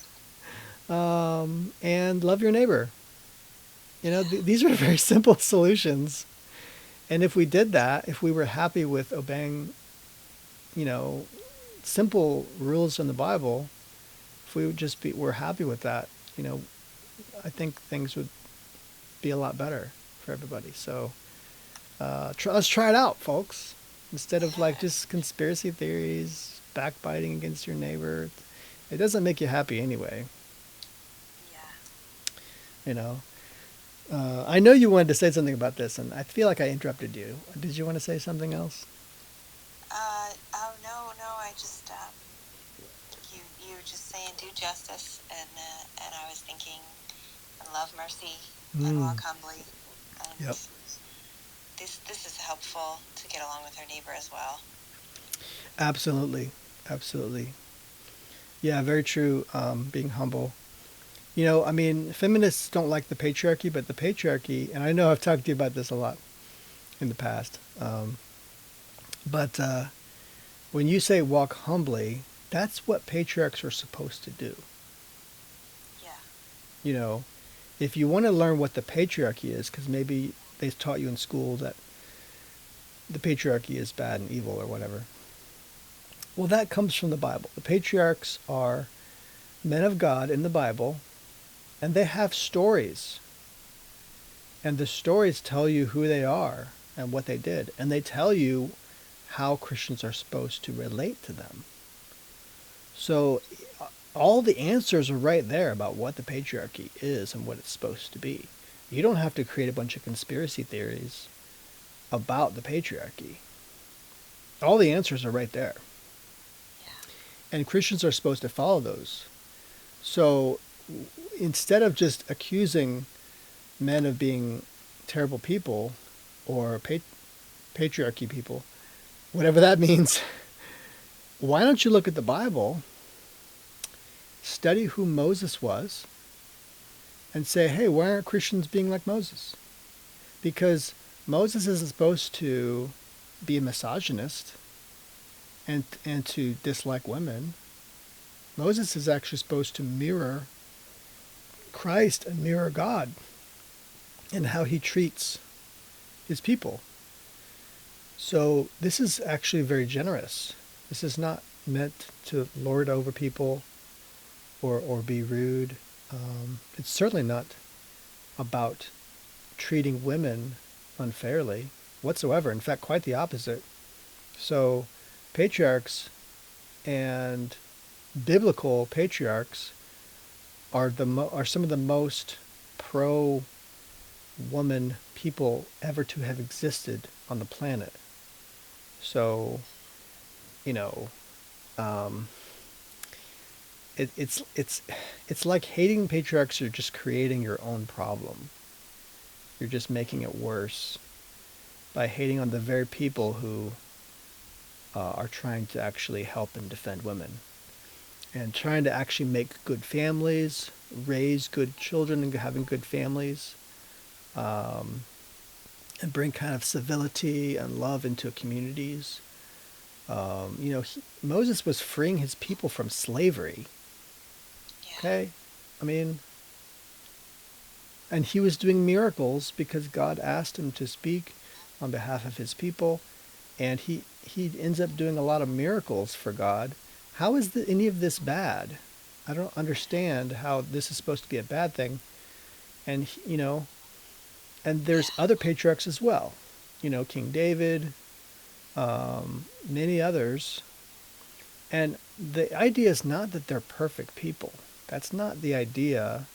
And love your neighbor. These are very simple solutions. And if we did that, if we were happy with obeying, simple rules in the Bible, if we would just we're happy with that, I think things would be a lot better for everybody. So let's try it out, folks. Instead of just conspiracy theories, backbiting against your neighbor. It doesn't make you happy anyway. Yeah. I know you wanted to say something about this, and I feel like I interrupted you. Did you want to say something else? No, I just, you were just saying do justice, and I was thinking love mercy and walk humbly. And yep. This is helpful to get along with our neighbor as well. Absolutely. Yeah, very true. Being humble. Feminists don't like the patriarchy, but the patriarchy, and I know I've talked to you about this a lot in the past, but when you say walk humbly, that's what patriarchs are supposed to do. Yeah. you know, if you want to learn what the patriarchy is, because maybe they taught you in school that the patriarchy is bad and evil or whatever. Well, that comes from the Bible. The patriarchs are men of God in the Bible, and they have stories. And the stories tell you who they are and what they did. And they tell you how Christians are supposed to relate to them. So all the answers are right there about what the patriarchy is and what it's supposed to be. You don't have to create a bunch of conspiracy theories about the patriarchy. All the answers are right there. And Christians are supposed to follow those. So instead of just accusing men of being terrible people or patriarchy people, whatever that means, why don't you look at the Bible, study who Moses was, and say, hey, why aren't Christians being like Moses? Because Moses isn't supposed to be a misogynist and to dislike women. Moses is actually supposed to mirror Christ and mirror God in how he treats his people. So this is actually very generous. This is not meant to lord over people or be rude. It's certainly not about treating women unfairly whatsoever. In fact, quite the opposite. So patriarchs and biblical patriarchs are some of the most pro-woman people ever to have existed on the planet. So, you know, it's like hating patriarchs. You're just creating your own problem. You're just making it worse by hating on the very people who are trying to actually help and defend women and trying to actually make good families, raise good children and having good families, and bring kind of civility and love into communities. Moses was freeing his people from slavery. Yeah. Okay? I mean, and he was doing miracles because God asked him to speak on behalf of his people, and he ends up doing a lot of miracles for God. How is any of this bad? I don't understand how this is supposed to be a bad thing. And, and there's other patriarchs as well. King David, many others. And the idea is not that they're perfect people. That's not the idea.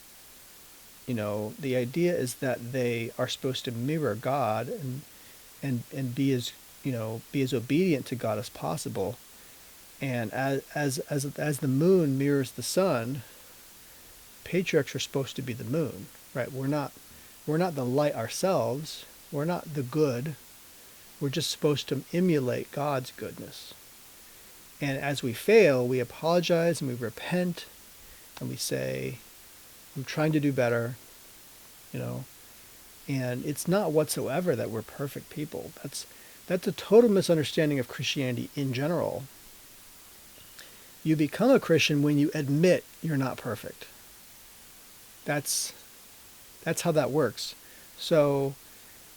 The idea is that they are supposed to mirror God and be as obedient to God as possible. And as the moon mirrors the sun, patriarchs are supposed to be the moon, right? We're not the light ourselves. We're not the good. We're just supposed to emulate God's goodness. And as we fail, we apologize and we repent and we say, I'm trying to do better, and it's not whatsoever that we're perfect people. That's a total misunderstanding of Christianity in general. You become a Christian when you admit you're not perfect. That's how that works. So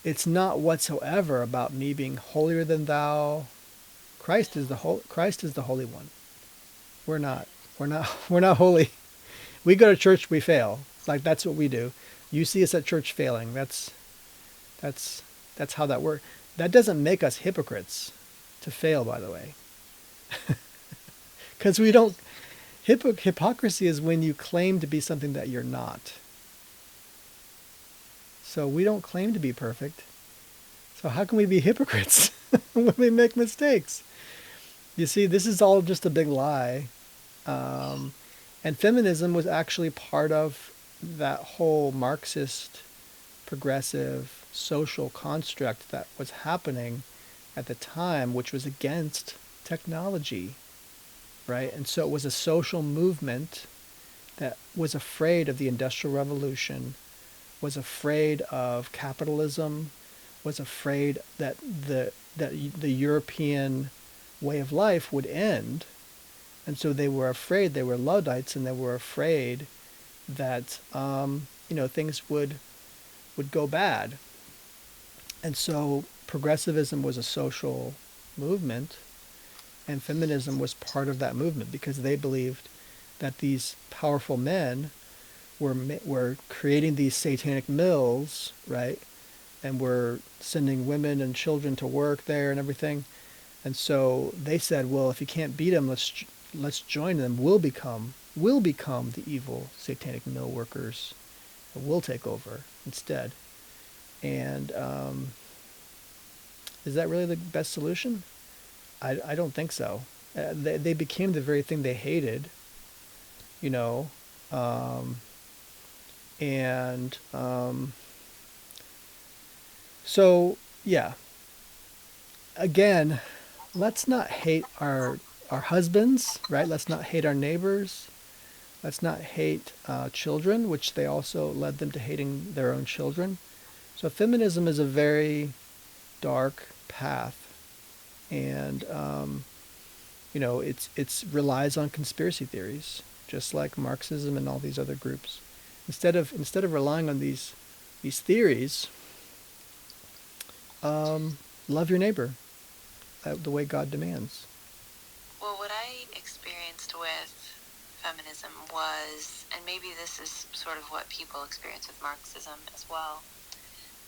it's not whatsoever about me being holier than thou. Christ is the Holy One. We're not holy. We go to church, we fail. Like that's what we do. You see us at church failing. That's how that works. That doesn't make us hypocrites to fail, by the way. Because we don't. Hypocrisy is when you claim to be something that you're not. So we don't claim to be perfect. So how can we be hypocrites when we make mistakes? You see, this is all just a big lie. And feminism was actually part of that whole Marxist, progressive, social construct that was happening at the time, which was against technology, right? And so it was a social movement that was afraid of the Industrial Revolution, was afraid of capitalism, was afraid that the European way of life would end. And so they were afraid, they were Luddites, and they were afraid that things would go bad. And so progressivism was a social movement, and feminism was part of that movement because they believed that these powerful men were creating these satanic mills, right? And were sending women and children to work there and everything. And so they said, well, if you can't beat them, let's join them. We'll become the evil satanic mill workers. We'll take over instead. And is that really the best solution? I don't think so. They became the very thing they hated, you know, um, and so yeah. Again, let's not hate our husbands, right? Let's not hate our neighbors. Let's not hate children, which they also led them to hating their own children. So feminism is a very dark path, and it's relies on conspiracy theories, just like Marxism and all these other groups. Instead of relying on these theories, love your neighbor the way God demands. Well, what I experienced with feminism was, and maybe this is sort of what people experience with Marxism as well,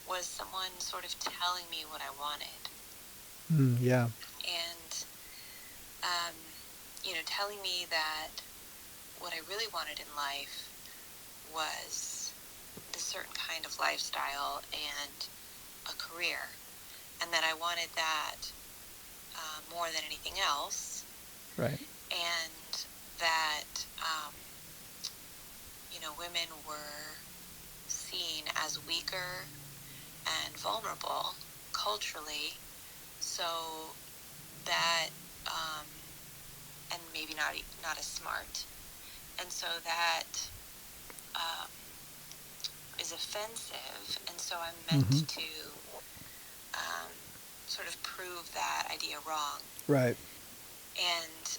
was someone sort of telling me what I wanted. Yeah. And, telling me that what I really wanted in life was a certain kind of lifestyle and a career. And that I wanted that more than anything else. Right. And that, women were seen as weaker and vulnerable culturally, so that, and maybe not as smart, and so that is offensive, and so I'm meant to sort of prove that idea wrong. Right. And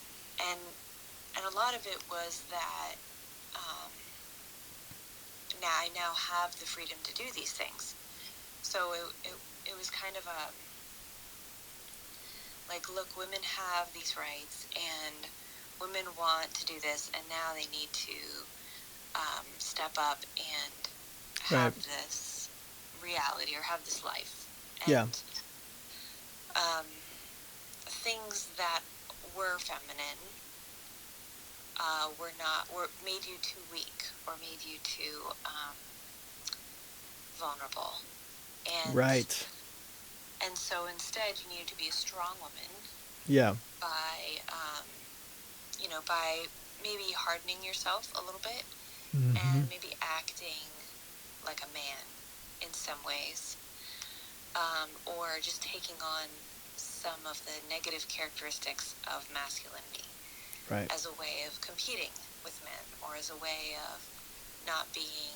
a lot of it was that I now have the freedom to do these things. So it was kind of like, look, women have these rights, and women want to do this, and now they need to step up and have this reality or have this life. And things that were feminine were made you too weak or made you too vulnerable. And right. And so instead, you needed to be a strong woman. Yeah. By maybe hardening yourself a little bit, and maybe acting like a man in some ways, or just taking on some of the negative characteristics of masculinity, right, as a way of competing with men, or as a way of not being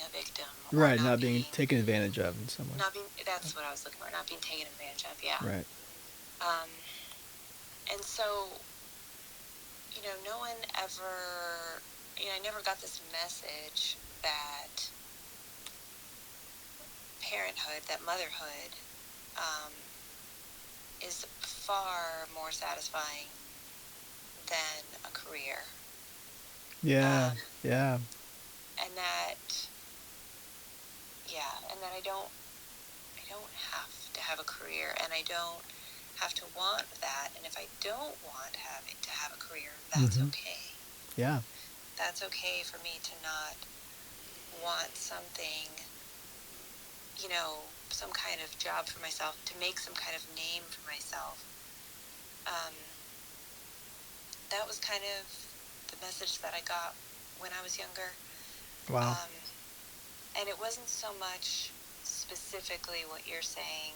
a victim, right, not being taken advantage of in some way. That's what I was looking for. Not being taken advantage of. Yeah. Right. And so, no one ever, I never got this message that parenthood, that motherhood, is far more satisfying than a career. Yeah. And that I don't have to have a career, and I don't have to want that. And if I don't want to have a career, that's okay. Yeah. That's okay for me to not want something, some kind of job for myself, to make some kind of name for myself. That was kind of the message that I got when I was younger. Wow. And it wasn't so much specifically what you're saying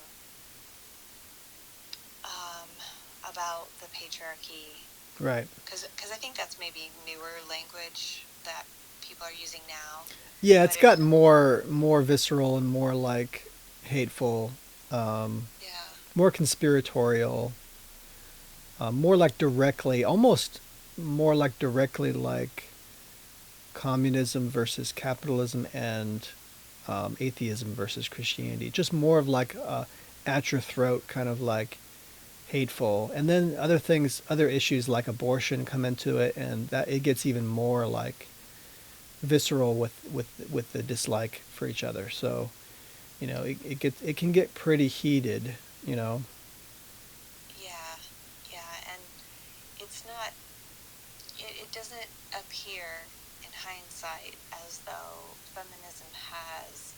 about the patriarchy. Right. Because I think that's maybe newer language that people are using now. Yeah, it's gotten more visceral and more like hateful. More conspiratorial. More like directly, almost more like directly like communism versus capitalism and atheism versus Christianity. Just more of like at your throat kind of like hateful. And then other things, other issues like abortion come into it, and that it gets even more like visceral with the dislike for each other. So, it can get pretty heated, Yeah, yeah, and it's not, it doesn't appear in hindsight as though feminism has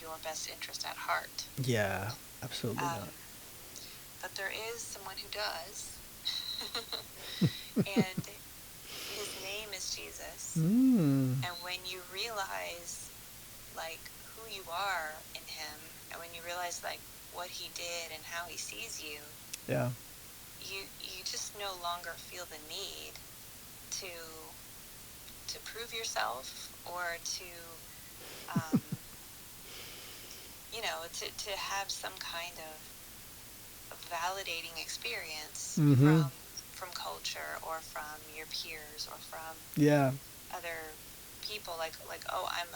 your best interest at heart. Yeah, absolutely not. But there is someone who does. And his name is Jesus. Mm. And when you realize, like, who you are in him, and when you realize, like, what he did and how he sees you, Yeah. you just no longer feel the need to prove yourself or to to have some kind of validating experience Mm-hmm. from culture or from your peers or from Yeah. other people, like oh, I'm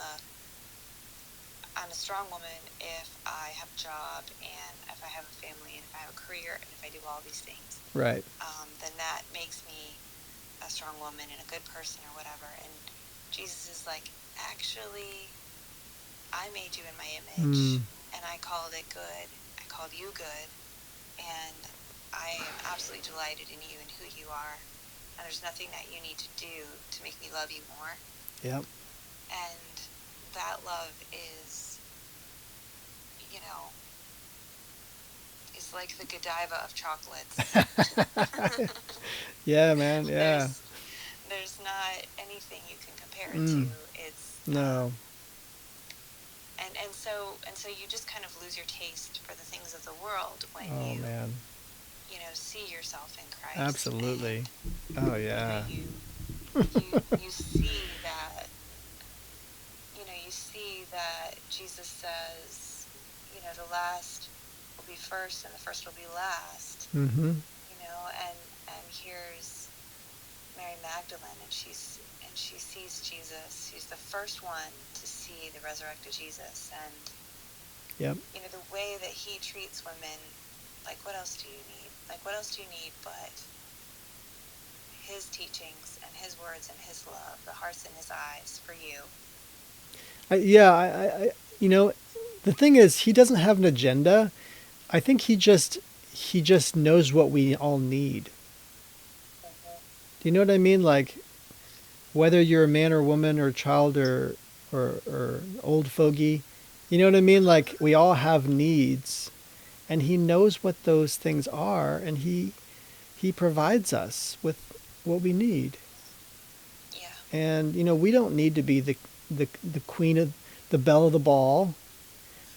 a strong woman if I have a job and if I have a family and if I have a career and if I do all these things. Right. Then that makes me a strong woman and a good person or whatever. And Jesus is like, actually, I made you in my image and I called it good. I called you good, and I am absolutely delighted in you and who you are. And there's nothing that you need to do to make me love you more. Yep. And that love is, is like the Godiva of chocolates. Yeah, man. Yeah. There's not anything you can compare it to. It's no. And so you just kind of lose your taste for the things of the world when man. See yourself in Christ. Absolutely. Oh yeah. You see that. You see that Jesus says, the last will be first and the first will be last. Mm-hmm. And here's Mary Magdalene, and she sees Jesus. She's the first one to see the resurrected Jesus, and yep. The way that he treats women. Like, what else do you need? Like, what else do you need but his teachings and his words and his love, the hearts in his eyes for you? I the thing is, he doesn't have an agenda. I think he just knows what we all need. Mm-hmm. Do you know what I mean? Like, whether you're a man or woman or child or old fogey, you know what I mean? Like, we all have needs, and he knows what those things are, and he provides us with what we need. Yeah. And we don't need to be the queen of the belle of the ball.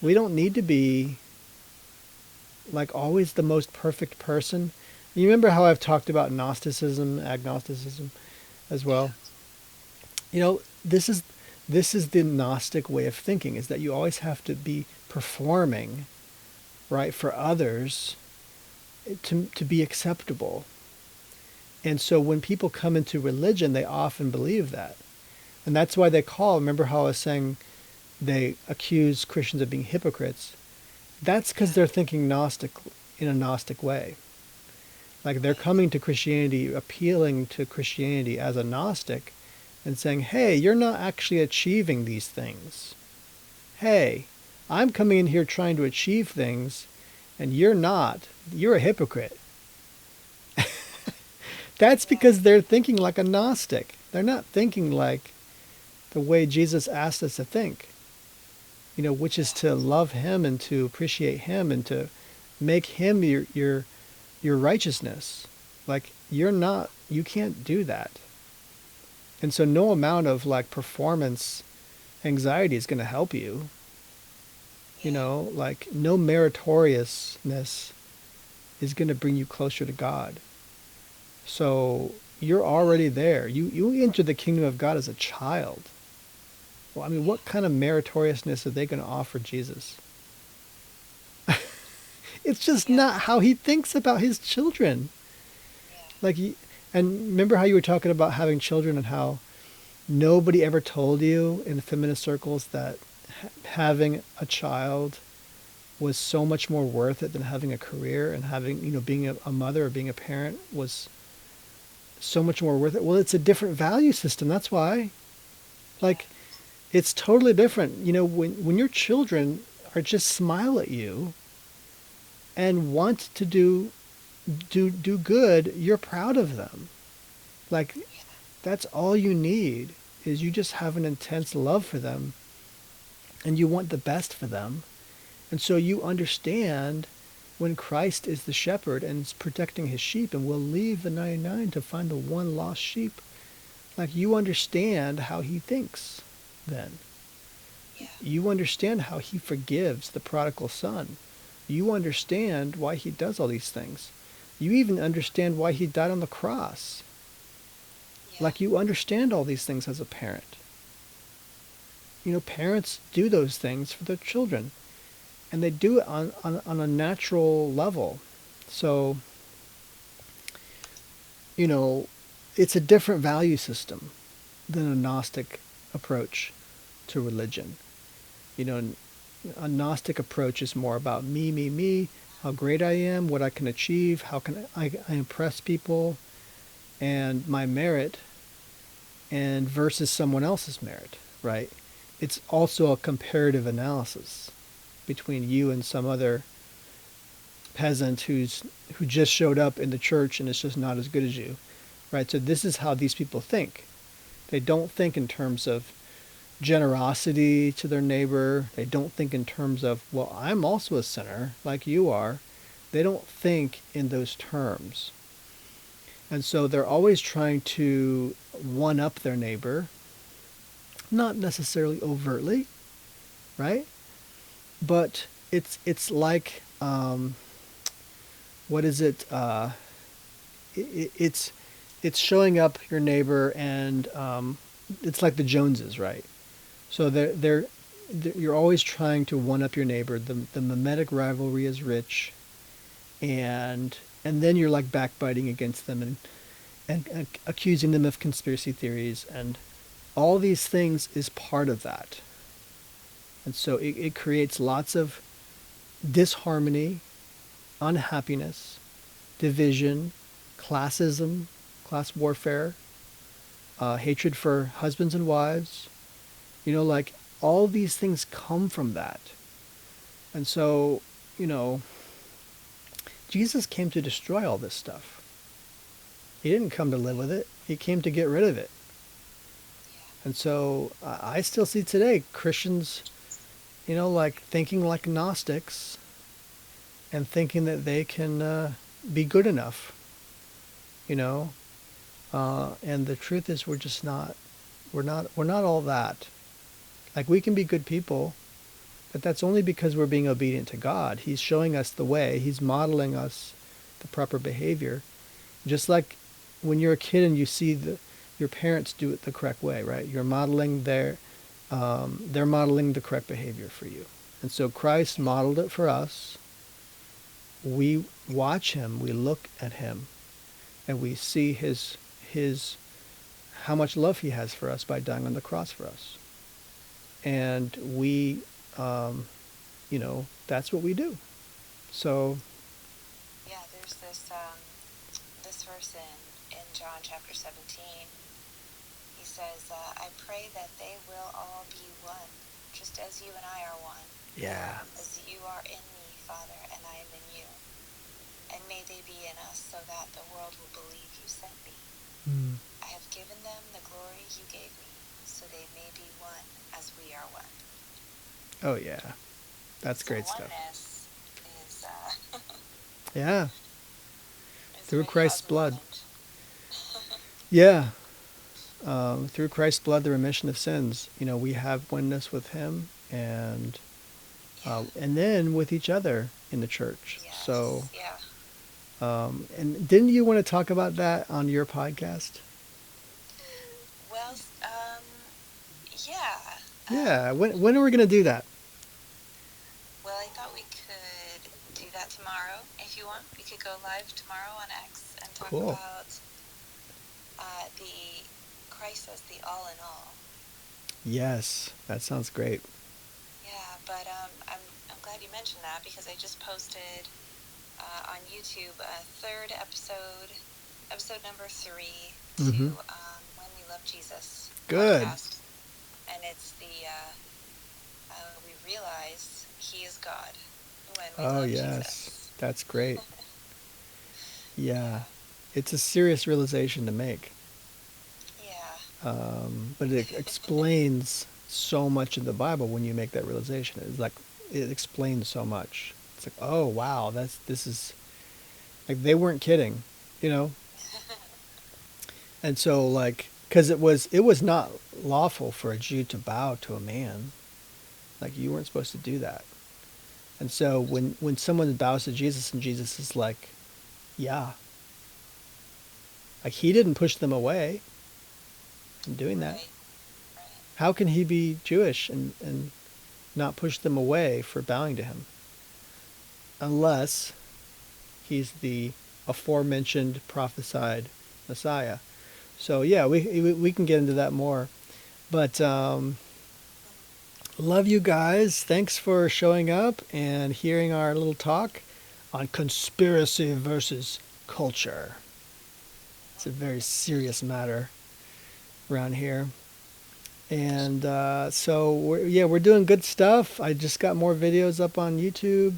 We don't need to be like always the most perfect person. You remember how I've talked about Gnosticism, agnosticism as well? Yeah. This is the Gnostic way of thinking, is that you always have to be performing, right, for others to be acceptable. And so when people come into religion, they often believe that. And that's why remember how I was saying they accuse Christians of being hypocrites? That's because they're thinking Gnostic in a Gnostic way. Like, they're coming to Christianity, appealing to Christianity as a Gnostic and saying, hey, you're not actually achieving these things. Hey, I'm coming in here trying to achieve things, and you're not. You're a hypocrite. That's because they're thinking like a Gnostic. They're not thinking like the way Jesus asked us to think, which is to love him and to appreciate him and to make him your righteousness. Like, you can't do that. And so no amount of like performance anxiety is going to help you. Like, no meritoriousness is going to bring you closer to God. So you're already there. You enter the kingdom of God as a child. Well, I mean, what kind of meritoriousness are they going to offer Jesus? It's just not how he thinks about his children. Like, and remember how you were talking about having children and how nobody ever told you in the feminist circles that having a child was so much more worth it than having a career, and having, being a mother or being a parent was so much more worth it. Well, it's a different value system. That's why. Like, it's totally different. When your children are just smile at you and want to do good, you're proud of them. Like, that's all you need, is you just have an intense love for them and you want the best for them. And so you understand when Christ is the shepherd and is protecting his sheep and will leave the 99 to find the one lost sheep. Like, you understand how he thinks then. Yeah. You understand how he forgives the prodigal son. You understand why he does all these things. You even understand why he died on the cross. Yeah. Like, you understand all these things as a parent. Parents do those things for their children, and they do it on a natural level. So, it's a different value system than a Gnostic approach to religion. A Gnostic approach is more about me, how great I am, what I can achieve, how can I impress people, and my merit, and versus someone else's merit, right? It's also a comparative analysis between you and some other peasant who just showed up in the church and is just not as good as you, right? So this is how these people think. They don't think in terms of generosity to their neighbor. They don't think in terms of, well, I'm also a sinner like you are. They don't think in those terms. And so they're always trying to one up their neighbor, not necessarily overtly, right? But it's like, what is it? It's showing up your neighbor, and it's like the Joneses, right? So you're always trying to one up your neighbor. The mimetic rivalry is rich, and then you're like backbiting against them and accusing them of conspiracy theories, and all these things is part of that. And so it creates lots of disharmony, unhappiness, division, classism, class warfare, hatred for husbands and wives. Like, all these things come from that. And so, Jesus came to destroy all this stuff. He didn't come to live with it. He came to get rid of it. And so I still see today Christians, like thinking like Gnostics and thinking that they can be good enough, and the truth is we're just not. We're not all that. Like, we can be good people, but that's only because we're being obedient to God. He's showing us the way. He's modeling us the proper behavior. Just like when you're a kid and you see your parents do it the correct way, right? You're modeling they're modeling the correct behavior for you. And so Christ modeled it for us. We watch him, we look at him, and we see his how much love he has for us by dying on the cross for us. And we, that's what we do. So. Yeah, there's this verse in John chapter 17. He says, I pray that they will all be one, just as you and I are one. Yeah. As you are in me, Father, and I am in you. And may they be in us, so that the world will believe you sent me. Mm. I have given them the glory you gave me, so they may be one as we are one. Oh, yeah. That's great stuff. Oneness is, yeah. is Through Christ's blood. Yeah. Through Christ's blood, the remission of sins. We have oneness with him, and then with each other in the church. Yes. So. Yeah. And didn't you want to talk about that on your podcast? Well, yeah. Yeah. When are we going to do that? Well, I thought we could do that tomorrow, if you want. We could go live tomorrow on X and talk Cool. about the Christ as the all in all. Yes, that sounds great. Yeah, but I'm glad you mentioned that, because I just posted on YouTube a third episode number 3 to Mm-hmm. When We Love Jesus Good. podcast, and it's the we realize He is God when we Oh, love yes. Jesus. That's great. Yeah. Yeah. It's a serious realization to make. Yeah. But it explains so much in the Bible when you make that realization. It's like, it explains so much. It's like, oh, wow, this is, like, they weren't kidding, you know? And so, like, because it was not lawful for a Jew to bow to a man. Like, you weren't supposed to do that. And so when someone bows to Jesus and Jesus is like, yeah, like, he didn't push them away from doing that. Right. Right. How can he be Jewish and not push them away for bowing to him? Unless he's the aforementioned prophesied Messiah. So yeah, we can get into that more. But love you guys. Thanks for showing up and hearing our little talk on conspiracy versus culture. It's a very serious matter around here. And so we're doing good stuff. I just got more videos up on YouTube.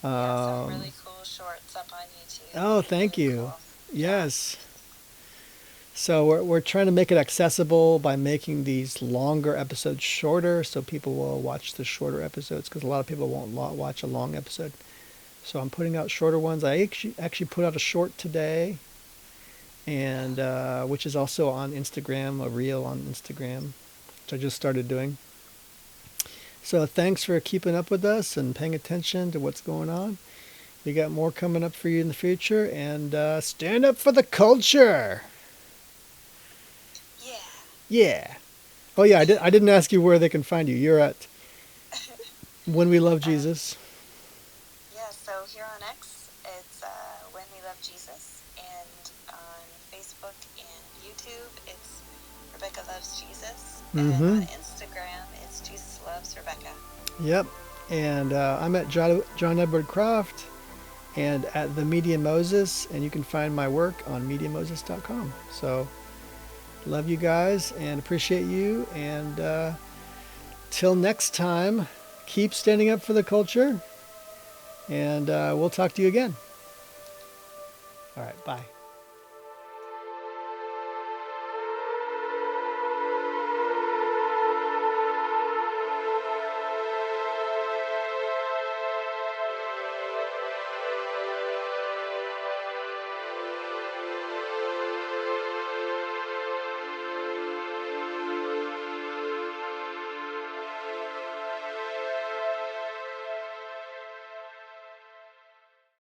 Some really cool shorts up on YouTube. Oh, thank really you. Cool. Yes. So we're trying to make it accessible by making these longer episodes shorter, so people will watch the shorter episodes, because a lot of people won't watch a long episode. So I'm putting out shorter ones. I actually put out a short today, and which is also on Instagram, a reel on Instagram, which I just started doing. So thanks for keeping up with us and paying attention to what's going on. We got more coming up for you in the future, and stand up for the culture. Yeah. Yeah. Oh yeah, I didn't ask you where they can find you. You're at When We Love Jesus. Yeah, so here on X, it's When We Love Jesus, and on Facebook and YouTube, it's Rebecca Loves Jesus, and on Instagram, it's Jesus Loves Rebecca. Yep. And I'm at Jon Edward Croft and at the Media Moses, and you can find my work on MediaMoses.com. So love you guys and appreciate you, and till next time, keep standing up for the culture, and we'll talk to you again. All right, bye.